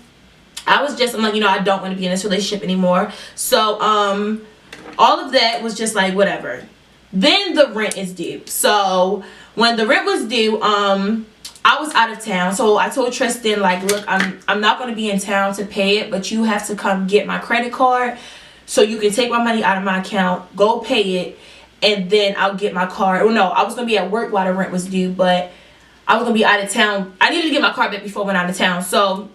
I'm like, you know, I don't want to be in this relationship anymore. So all of that was just like, whatever. Then the rent is due. So when the rent was due, I was out of town. So I told Tristan, like, look, I'm not going to be in town to pay it, but you have to come get my credit card so you can take my money out of my account, go pay it, and then I'll get my card. Well, no, I was going to be at work while the rent was due, but I was going to be out of town. I needed to get my card back before I went out of town. So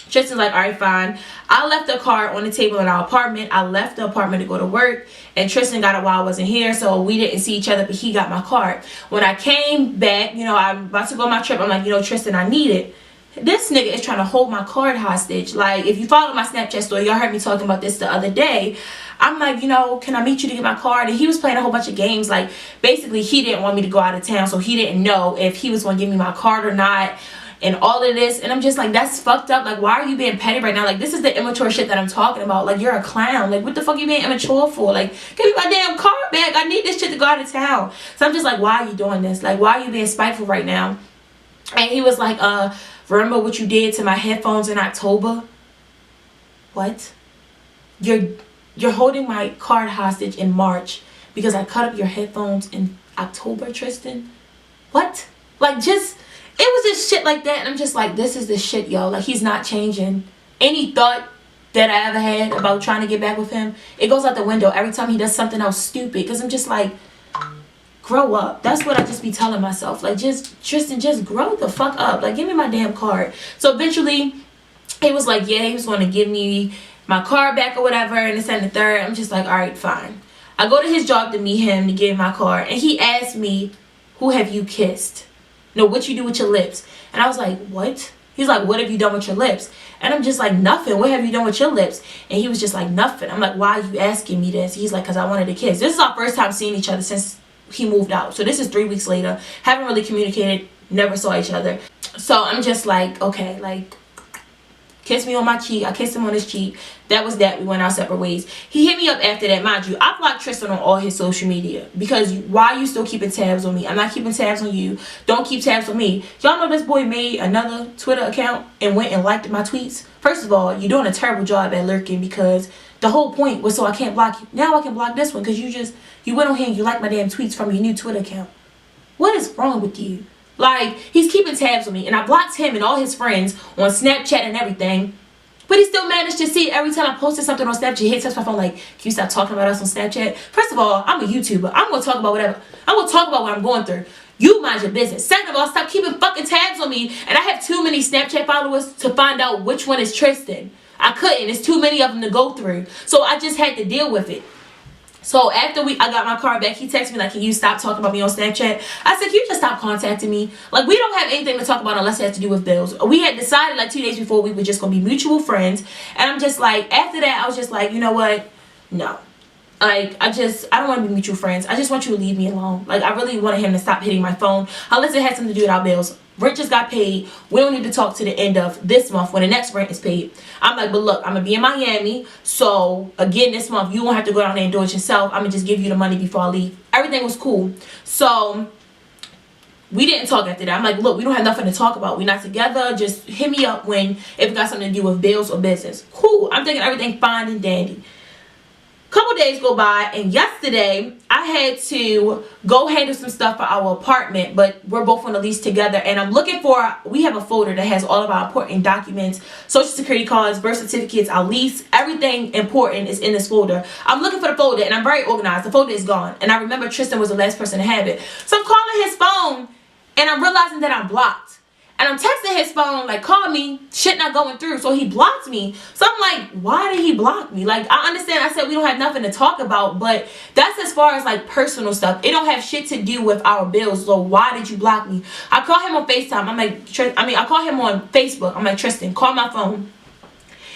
Tristan's like, all right, fine. I left the card on the table in our apartment. I left the apartment to go to work, and Tristan got it while I wasn't here, so we didn't see each other, but he got my card. When I came back, you know, I'm about to go on my trip. I'm like, you know, Tristan, I need it. This nigga is trying to hold my card hostage. Like, if you follow my Snapchat story, y'all heard me talking about this the other day. I'm like, you know, can I meet you to get my card? And he was playing a whole bunch of games. Like, basically, he didn't want me to go out of town, so he didn't know if he was going to give me my card or not, and all of this. And I'm just like, that's fucked up. Like, why are you being petty right now? Like, this is the immature shit that I'm talking about. Like, you're a clown. Like, what the fuck are you being immature for? Like, give me my damn card back. I need this shit to go out of town. So I'm just like, why are you doing this? Like, why are you being spiteful right now? And he was like, remember what you did to my headphones in October? What? You're holding my card hostage in March because I cut up your headphones in October, Tristan? What? Like, just, it was just shit like that. And I'm just like, this is the shit, yo. Like, he's not changing. Any thought that I ever had about trying to get back with him, it goes out the window every time he does something else stupid. Because I'm just like, grow up. That's what I just be telling myself. Like, just, Tristan, just grow the fuck up. Like, give me my damn card. So eventually, he was like, yeah, he was going to give me my card back or whatever, and this and the third. I'm just like, all right, fine. I go to his job to meet him to give him my card, and he asked me, who have you kissed? No, what you do with your lips? And I was like, what? He's like, what have you done with your lips? And I'm just like, nothing. What have you done with your lips? And he was just like, nothing. I'm like, why are you asking me this? He's like, because I wanted to kiss. This is our first time seeing each other since he moved out. So this is 3 weeks later. Haven't really communicated. Never saw each other. So I'm just like, okay, like, kiss me on my cheek. I kissed him on his cheek. That was that. We went our separate ways. He hit me up after that. Mind you, I blocked Tristan on all his social media. Because why are you still keeping tabs on me? I'm not keeping tabs on you. Don't keep tabs on me. Y'all know this boy made another Twitter account and went and liked my tweets. First of all, you're doing a terrible job at lurking, because the whole point was so I can't block you. Now I can block this one because you went on here and you liked my damn tweets from your new Twitter account. What is wrong with you? Like, he's keeping tabs on me, and I blocked him and all his friends on Snapchat and everything, but he still managed to see it every time I posted something on Snapchat. He texts my phone like, can you stop talking about us on Snapchat? First of all, I'm a YouTuber. I'm going to talk about whatever. I'm going to talk about what I'm going through. You mind your business. Second of all, stop keeping fucking tabs on me. And I have too many Snapchat followers to find out which one is Tristan. I couldn't. It's too many of them to go through. So I just had to deal with it. So after I got my car back, he texted me like, can you stop talking about me on Snapchat? I said, can you just stop contacting me? Like, we don't have anything to talk about unless it has to do with bills. We had decided like 2 days before we were just going to be mutual friends. And I'm just like, after that, I was just like, you know what? No. Like, I don't want to be mutual friends. I just want you to leave me alone. Like, I really wanted him to stop hitting my phone unless it had something to do with our bills. Rent just got paid. We don't need to talk to the end of this month when the next rent is paid. I'm like, but look, I'm going to be in Miami. So, again, this month, you won't have to go down there and do it yourself. I'm going to just give you the money before I leave. Everything was cool. So, we didn't talk after that. I'm like, look, we don't have nothing to talk about. We're not together. Just hit me up if it got something to do with bills or business. Cool. I'm thinking everything fine and dandy. Couple days go by, and yesterday I had to go handle some stuff for our apartment, but we're both on the lease together, and I'm looking for, we have a folder that has all of our important documents, social security cards, birth certificates, our lease, everything important is in this folder. I'm looking for the folder, and I'm very organized. The folder is gone, and I remember Tristan was the last person to have it. So I'm calling his phone, and I'm realizing that I'm blocked. And I'm texting his phone, like, call me, shit not going through. So he blocked me. So I'm like, why did he block me? Like, I understand I said we don't have nothing to talk about, but that's as far as, like, personal stuff. It don't have shit to do with our bills. So why did you block me? I call him on FaceTime. I'm like, I call him on Facebook. I'm like, Tristan, call my phone.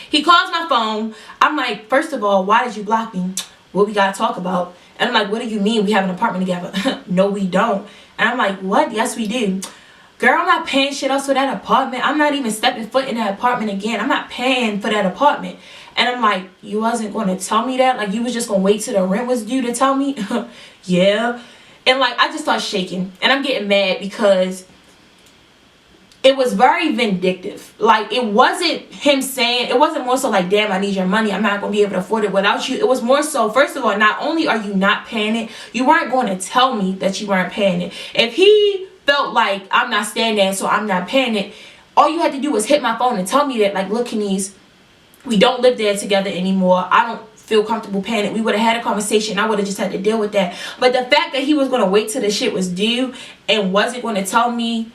He calls my phone. I'm like, first of all, why did you block me? What we got to talk about? And I'm like, what do you mean we have an apartment together? No, we don't. And I'm like, what? Yes, we do. Girl, I'm not paying shit else for that apartment. I'm not even stepping foot in that apartment again. I'm not paying for that apartment. And I'm like, you wasn't going to tell me that? Like, you was just going to wait till the rent was due to tell me? Yeah. And, like, I just started shaking. And I'm getting mad because it was very vindictive. Like, it wasn't him saying, it wasn't more so like, damn, I need your money. I'm not going to be able to afford it without you. It was more so, first of all, not only are you not paying it, you weren't going to tell me that you weren't paying it. If he felt like I'm not standing, so I'm not paying it, all you had to do was hit my phone and tell me that, like, look, Kanise, we don't live there together anymore. I don't feel comfortable paying it. We would have had a conversation. I would have just had to deal with that. But the fact that he was going to wait till the shit was due and wasn't going to tell me,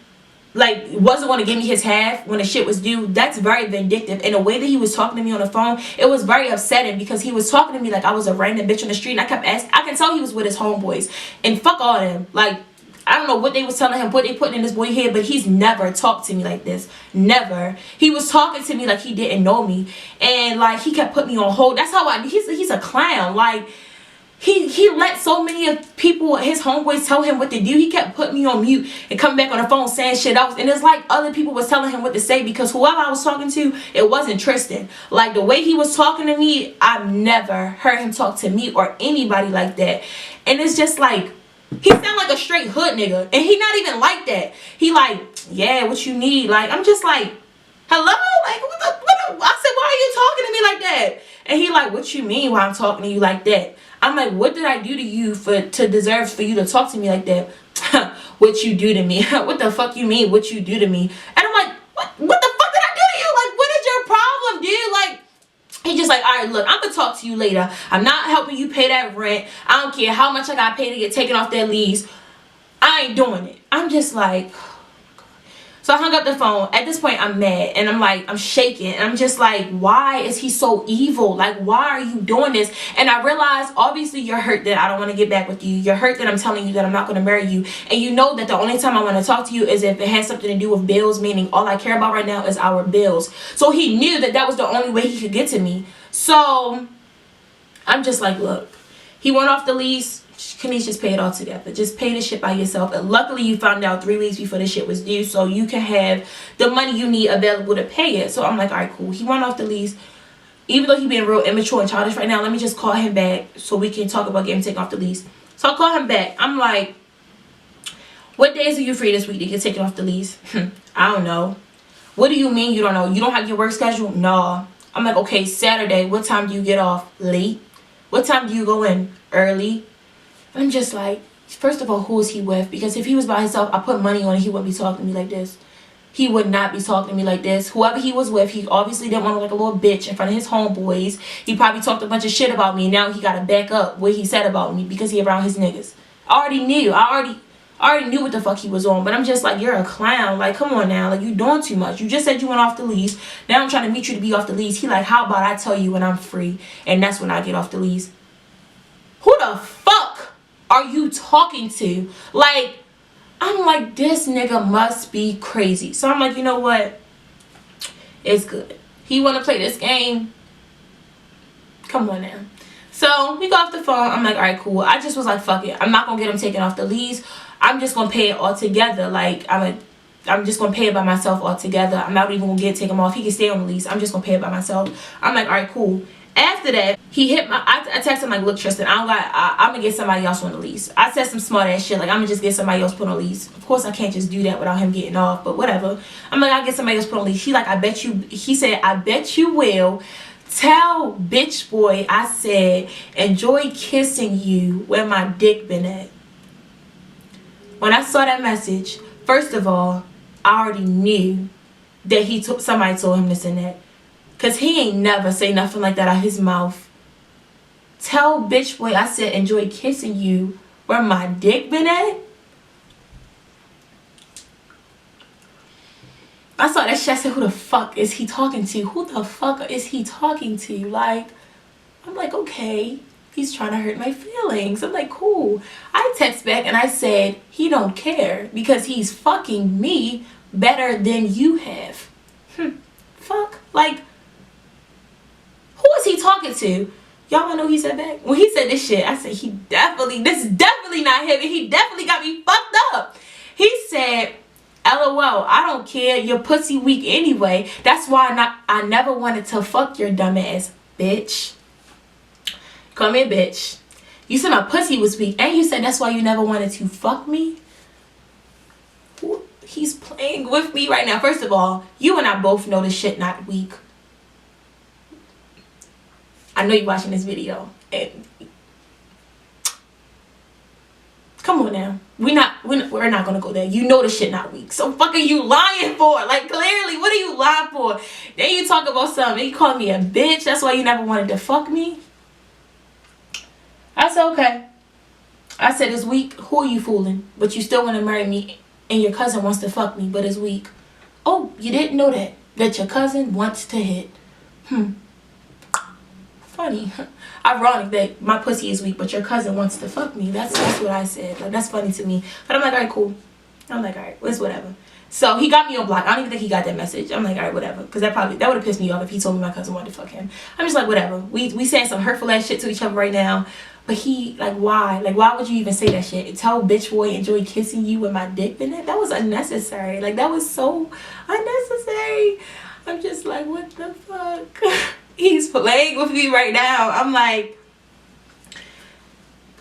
like, wasn't going to give me his half when the shit was due, that's very vindictive. And the way that he was talking to me on the phone, it was very upsetting because he was talking to me like I was a random bitch on the street. And I kept asking, I can tell he was with his homeboys. And fuck all of them. Like, I don't know what they was telling him, what they putting in this boy's head, but he's never talked to me like this. Never. He was talking to me like he didn't know me. And, like, he kept putting me on hold. That's how he's a clown. Like, he let so many of people, his homeboys, tell him what to do. He kept putting me on mute and coming back on the phone saying shit else. And it's like other people was telling him what to say because whoever I was talking to, it wasn't Tristan. Like, the way he was talking to me, I've never heard him talk to me or anybody like that. And it's just like, he sound like a straight hood nigga. And he not even like that. He like, yeah, what you need? Like, I'm just like, hello? Like, I said, why are you talking to me like that? And he like, what you mean why I'm talking to you like that? I'm like, what did I do to you to deserve for you to talk to me like that? What you do to me? What the fuck you mean what you do to me? And I'm like, what the fuck did I do to you? Like, what is your problem, dude? Like, he just like, all right, look, I'm going to talk to you later. I'm not helping you pay that rent. I don't care how much I got to pay to get taken off that lease. I ain't doing it. I'm just like, so I hung up the phone. At this point, I'm mad. And I'm like, I'm shaking. And I'm just like, why is he so evil? Like, why are you doing this? And I realized, obviously, you're hurt that I don't want to get back with you. You're hurt that I'm telling you that I'm not going to marry you. And you know that the only time I want to talk to you is if it has something to do with bills, meaning all I care about right now is our bills. So he knew that that was the only way he could get to me. So I'm just like, look, he went off the lease. Kanise, just pay it all together. Just pay the shit by yourself. And luckily you found out 3 weeks before the shit was due, so you can have the money you need available to pay it. So I'm like, all right, cool. He went off the lease. Even though he being real immature and childish right now, let me just call him back so we can talk about getting taken off the lease. So I call him back. I'm like, what days are you free this week to get taken off the lease? I don't know. What do you mean you don't know? You don't have your work schedule? No. I'm like, okay, Saturday. What time do you get off? Late. What time do you go in? Early. I'm just like, first of all, who is he with? Because if he was by himself, I put money on it, he wouldn't be talking to me like this. He would not be talking to me like this. Whoever he was with, he obviously didn't want to look like a little bitch in front of his homeboys. He probably talked a bunch of shit about me. Now he got to back up what he said about me because he around his niggas. I already knew. I I already knew what the fuck he was on, but I'm just like, you're a clown. Like, come on now. Like, you doing too much. You just said you went off the lease. Now I'm trying to meet you to be off the lease. He like, how about I tell you when I'm free, and that's when I get off the lease. Who the fuck are you talking to? Like, I'm like, this nigga must be crazy. So I'm like, you know what? It's good. He want to play this game. Come on now. So we got off the phone. I'm like, all right, cool. I just was like, fuck it. I'm not gonna get him taken off the lease. I'm just gonna pay it all together. Like, I'm just gonna pay it by myself all together. I'm not even gonna take him off. He can stay on the lease. I'm just gonna pay it by myself. I'm like, all right, cool. After that, he hit my. I texted him like, look, Tristan, I'm gonna get somebody else on the lease. I said some smart ass shit like, I'm gonna just get somebody else put on the lease. Of course, I can't just do that without him getting off. But whatever. I'm like, I'll get somebody else put on the lease. He like, I bet you. He said, I bet you will. Tell bitch boy I said enjoy kissing you where my dick been at. When I saw that message, first of all, I already knew that somebody told him this and that. Cause he ain't never say nothing like that out his mouth. Tell bitch boy I said enjoy kissing you where my dick been at. I saw that shit. I said, who the fuck is he talking to? Who the fuck is he talking to? Like, I'm like, okay, he's trying to hurt my feelings. I'm like, cool. I text back and I said, he don't care because he's fucking me better than you have. Fuck. Like, who is he talking to? Y'all wanna know what he said back? When he said this shit, I said, this is definitely not him, and he definitely got me fucked up. He said, LOL, I don't care, your pussy weak anyway. That's why I never wanted to fuck your dumb ass, bitch. Come here, bitch. You said my pussy was weak, and you said that's why you never wanted to fuck me? He's playing with me right now. First of all, you and I both know this shit not weak. I know you're watching this video, and come on now. We're not gonna go there. You know the shit not weak. So fuck are you lying for? Like, clearly, what are you lying for? Then you talk about something. You call me a bitch. That's why you never wanted to fuck me. I said, okay. I said, it's weak. Who are you fooling? But you still want to marry me, and your cousin wants to fuck me, but it's weak. Oh, you didn't know that? That your cousin wants to hit. Funny. Ironic that my pussy is weak, but your cousin wants to fuck me. That's what I said. Like, that's funny to me. But I'm like, all right, cool. I'm like, all right, it's whatever. So he got me on block. I don't even think he got that message. I'm like, all right, whatever. Because that would have pissed me off if he told me my cousin wanted to fuck him. I'm just like, whatever. We saying some hurtful ass shit to each other right now. But he, like, why? Like, why would you even say that shit? Tell bitch boy enjoy kissing you with my dick in it? That was unnecessary. Like, that was so unnecessary. I'm just like, what the fuck? He's playing with me right now. I'm like,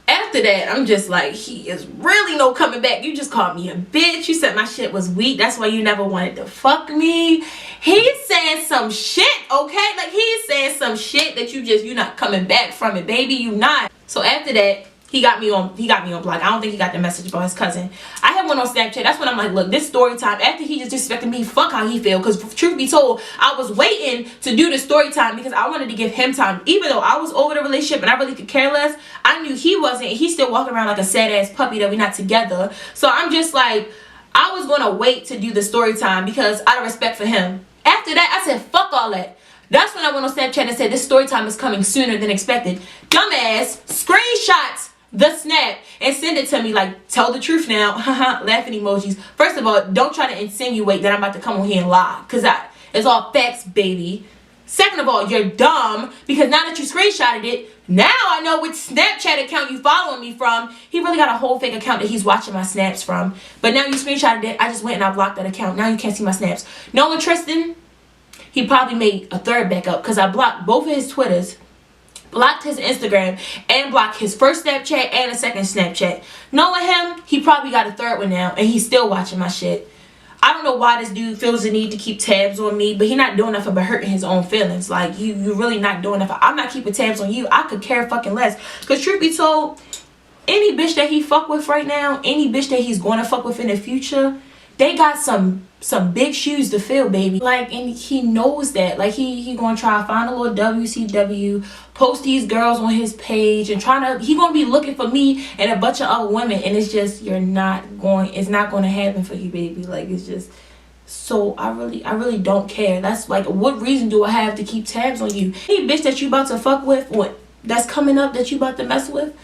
after that, I'm just like, he is really no coming back. You just called me a bitch. You said my shit was weak. That's why you never wanted to fuck me. He's saying some shit, okay? Like, he's saying some shit that you're not coming back from it, baby. You not. So after that, he got me on block. I don't think he got the message about his cousin. I had one on Snapchat. That's when I'm like, look, this story time. After he just disrespected me, fuck how he feel. Because truth be told, I was waiting to do the story time because I wanted to give him time. Even though I was over the relationship and I really could care less, I knew he wasn't. He's still walking around like a sad ass puppy that we're not together. So I'm just like, I was going to wait to do the story time because out of respect for him. After that, I said, fuck all that. That's when I went on Snapchat and said, this story time is coming sooner than expected. Dumbass screenshots the snap and send it to me like, tell the truth now. Laughing emojis. First of all, don't try to insinuate that I'm about to come on here and lie, because it's all facts, baby. Second of all, you're dumb, because now that you screenshotted it, now I know which Snapchat account you following me from. He really got a whole fake account that he's watching my snaps from. But now you screenshotted it. I just went and I blocked that account. Now you can't see my snaps. Knowing Tristan, he probably made a third backup, because I blocked both of his Twitters, blocked his Instagram, and blocked his first Snapchat and a second Snapchat. Knowing him, he probably got a third one now, and he's still watching my shit. I don't know why this dude feels the need to keep tabs on me, but he not doing nothing but hurting his own feelings. Like, you really not doing nothing. I'm not keeping tabs on you. I could care fucking less. Because truth be told, any bitch that he fuck with right now, any bitch that he's going to fuck with in the future, they got some big shoes to fill, baby. Like, and he knows that. Like, he gonna try to find a little WCW, post these girls on his page, and he gonna be looking for me and a bunch of other women, and it's just, it's not gonna happen for you, baby. Like, it's just, so I really don't care. That's like, what reason do I have to keep tabs on you? Any bitch that you about to fuck with, what that's coming up that you about to mess with,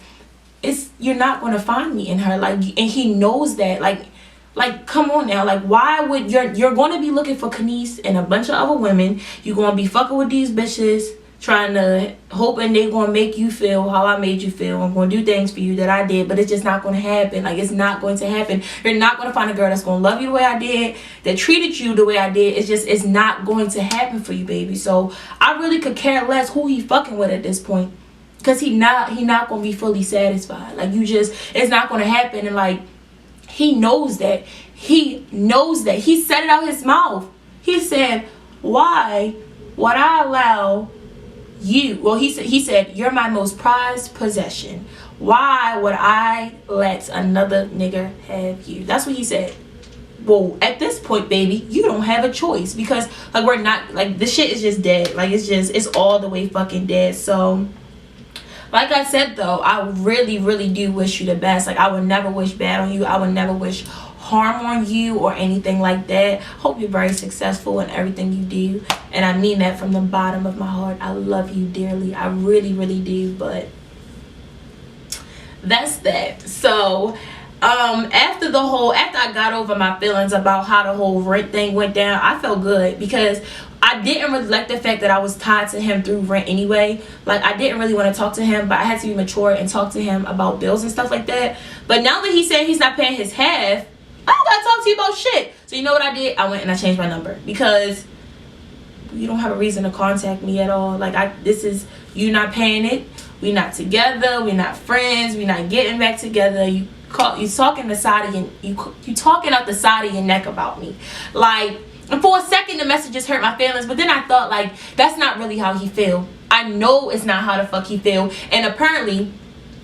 you're not gonna find me in her. Like, and he knows that. Like, come on now. Like, why would you're going to be looking for Kanise and a bunch of other women. You're going to be fucking with these bitches, hoping they going to make you feel how I made you feel. I'm going to do things for you that I did, but it's just not going to happen. Like, it's not going to happen. You're not going to find a girl that's going to love you the way I did, that treated you the way I did. It's not going to happen for you, baby. So I really could care less who he fucking with at this point, because he not going to be fully satisfied. Like, it's not going to happen. And like, he knows that. He said it out his mouth. He said, why would I allow you? Well, he said, you're my most prized possession. Why would I let another nigga have you? That's what he said. Well, at this point, baby, you don't have a choice, because like, we're not, like, this shit is just dead. Like, it's all the way fucking dead. So like I said, though, I really do wish you the best. Like, I would never wish bad on you. I would never wish harm on you or anything like that. Hope you're very successful in everything you do, and I mean that from the bottom of my heart. I love you dearly. I really do. But that's that. So after I got over my feelings about how the whole rent thing went down, I felt good, because I didn't really like the fact that I was tied to him through rent anyway. Like, I didn't really want to talk to him, but I had to be mature and talk to him about bills and stuff like that. But now that he said he's not paying his half, I don't gotta talk to you about shit. So you know what I did? I went and I changed my number, because you don't have a reason to contact me at all. Like, you not paying it. We not together. We not friends. We not getting back together. You talking out the side of your neck about me. Like, and for a second the messages hurt my feelings, but then I thought, like, that's not really how he feel. I know it's not how the fuck he feel. And apparently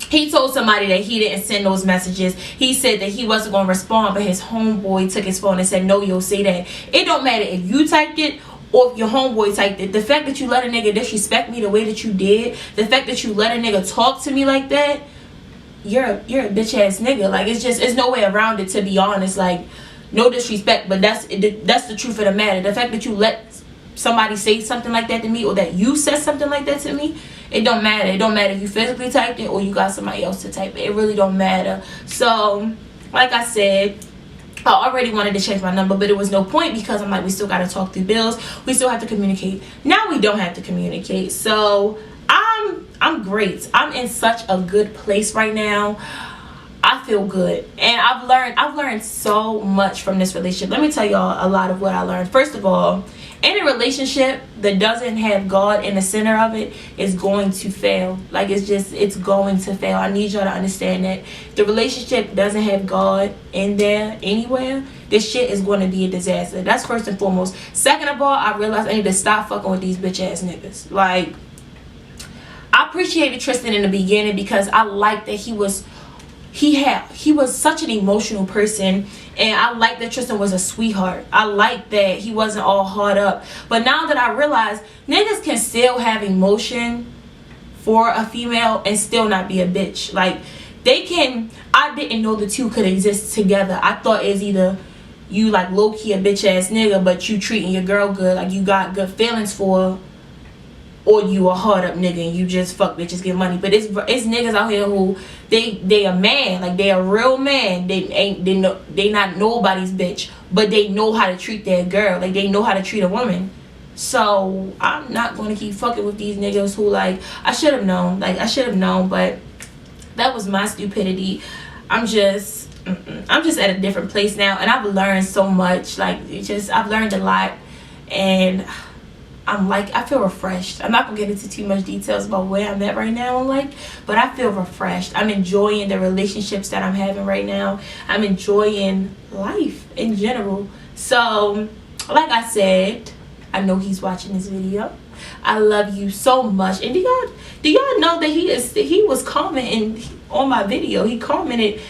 he told somebody that he didn't send those messages. He said that he wasn't going to respond, but his homeboy took his phone and said, no, you'll say that. It don't matter if you typed it or if your homeboy typed it. The fact that you let a nigga disrespect me the way that you did, the fact that you let a nigga talk to me like that, you're a bitch ass nigga. Like, it's no way around it, to be honest. Like, no disrespect, but that's the truth of the matter. The fact that you let somebody say something like that to me, or that you said something like that to me, it don't matter. It don't matter if you physically typed it or you got somebody else to type it. It really don't matter. So like I said, I already wanted to change my number, but it was no point, because I'm like, we still got to talk through bills. We still have to communicate. Now we don't have to communicate. So I'm great. I'm in such a good place right now. I feel good, and I've learned so much from this relationship. Let me tell y'all a lot of what I learned. First of all, in a relationship that doesn't have God in the center of it is going to fail. Like, it's going to fail. I need y'all to understand that. If the relationship doesn't have God in there anywhere, this shit is going to be a disaster. That's first and foremost. Second of all, I realized I need to stop fucking with these bitch ass niggas. Like, I appreciated Tristan in the beginning, because I liked that he was such an emotional person, and I like that Tristan was a sweetheart. I like that he wasn't all hard up. But now that I realize niggas can still have emotion for a female and still not be a bitch. Like, they can. I didn't know the two could exist together. I thought it's either you like low-key a bitch ass nigga, but you treating your girl good, like you got good feelings for her, or you a hard up nigga and you just fuck bitches, get money. But it's niggas out here who they a man, like they a real man. They not nobody's bitch, but they know how to treat their girl. Like, they know how to treat a woman. So I'm not gonna keep fucking with these niggas who, like, I should have known. Like, I should have known, but that was my stupidity. I'm just at a different place now, and I've learned so much. Like, I've learned a lot, and I feel refreshed. I'm not gonna get into too much details about where I'm at right now, but I feel refreshed. I'm enjoying the relationships that I'm having right now. I'm enjoying life in general. So like I said, I know he's watching this video. I love you so much. And do y'all know that he was commenting on my video? He commented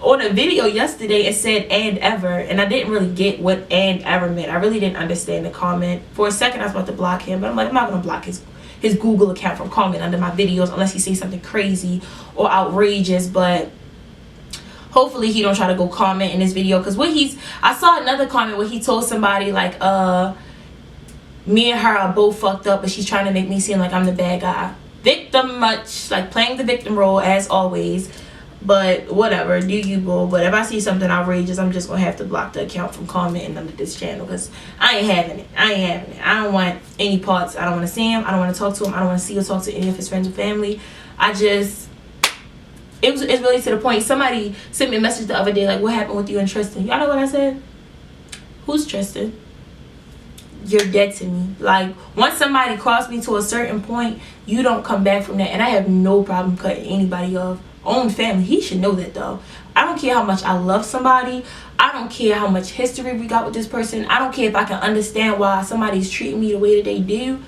on a video yesterday it said "and ever," and I didn't really get what "and ever" meant. I really didn't understand the comment. For a second I was about to block him, but I'm like, I'm not gonna block his Google account from commenting under my videos unless he says something crazy or outrageous. But hopefully he don't try to go comment in this video, because I saw another comment where he told somebody like, me and her are both fucked up, but she's trying to make me seem like I'm the bad guy. Victim much, like playing the victim role as always. But whatever, do you, boo. But if I see something outrageous, I'm just gonna have to block the account from commenting under this channel, because I ain't having it. I don't want any parts. I don't want to see him. I don't want to talk to him. I don't want to see or talk to any of his friends or family. It's really to the point. Somebody sent me a message the other day like, what happened with you and Tristan? Y'all know what I said? Who's Tristan? You're dead to me. Like, once somebody crossed me to a certain point, you don't come back from that. And I have no problem cutting anybody off. Own family, he should know that though. I don't care how much I love somebody. I don't care how much history we got with this person. I don't care if I can understand why somebody's treating me the way that they do.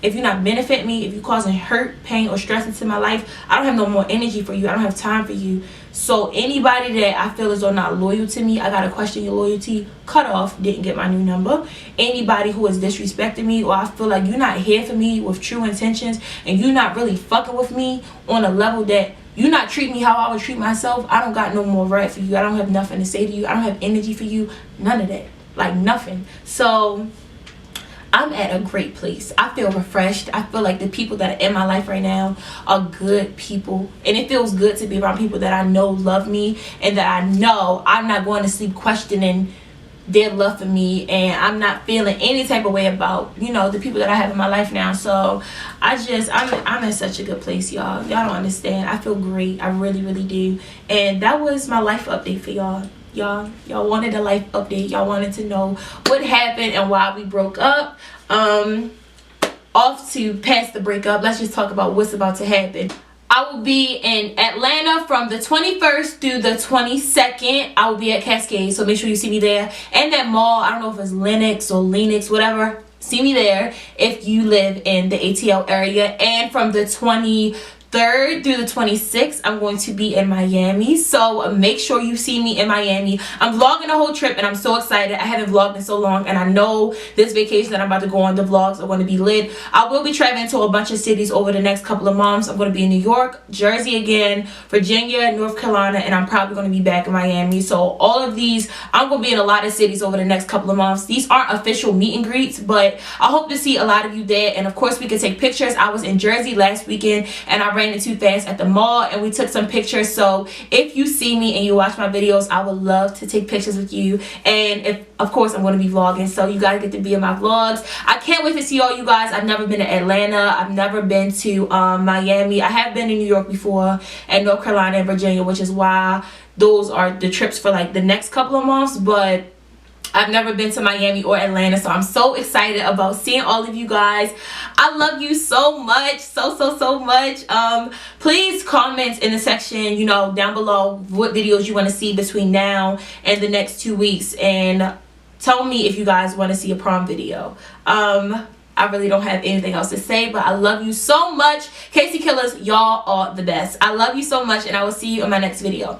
If you're not benefiting me, if you're causing hurt, pain, or stress into my life, I don't have no more energy for you. I don't have time for you. So anybody that I feel is though not loyal to me, I gotta question your loyalty. Cut off. Didn't get my new number. Anybody who is disrespecting me, or I feel like you're not here for me with true intentions, and you're not really fucking with me on a level that you're not treating me how I would treat myself, I don't got no more right for you. I don't have nothing to say to you. I don't have energy for you. None of that. Like, nothing. So I'm at a great place. I feel refreshed. I feel like the people that are in my life right now are good people. And it feels good to be around people that I know love me, and that I know I'm not going to sleep questioning their love for me, and I'm not feeling any type of way about, you know, the people that I have in my life now. So I'm in such a good place, y'all. Y'all don't understand. I feel great. I really, really do. And that was my life update for y'all. Y'all wanted a life update. Y'all wanted to know what happened and why we broke up. Off to past the breakup, let's just talk about what's about to happen. I will be in Atlanta from the 21st through the 22nd. I will be at Cascade, so make sure you see me there. And that mall, I don't know if it's Lennox or Lennox, whatever. See me there if you live in the ATL area. And from the 23rd through the 26th, I'm going to be in Miami, so make sure you see me in Miami. I'm vlogging the whole trip and I'm so excited. I haven't vlogged in so long, and I know this vacation that I'm about to go on, the vlogs are going to be lit. I will be traveling to a bunch of cities over the next couple of months. I'm going to be in New York, Jersey again, Virginia, North Carolina, and I'm probably going to be back in Miami. So all of these, I'm going to be in a lot of cities over the next couple of months. These aren't official meet and greets, but I hope to see a lot of you there. And of course, we can take pictures. I was in Jersey last weekend and I ran into fans at the mall and we took some pictures. So if you see me and you watch my videos, I would love to take pictures with you. And of course, I'm going to be vlogging, so you guys get to be in my vlogs. I can't wait to see all you guys. I've never been to Atlanta. I've never been to Miami. I have been to New York before, and North Carolina and Virginia, which is why those are the trips for like the next couple of months. But I've never been to Miami or Atlanta, so I'm so excited about seeing all of you guys. I love you so much, so much. Please comment in the section, you know, down below what videos you want to see between now and the next 2 weeks, and tell me if you guys want to see a prom video. I really don't have anything else to say, but I love you so much. KC Killers, y'all are the best. I love you so much, and I will see you in my next video.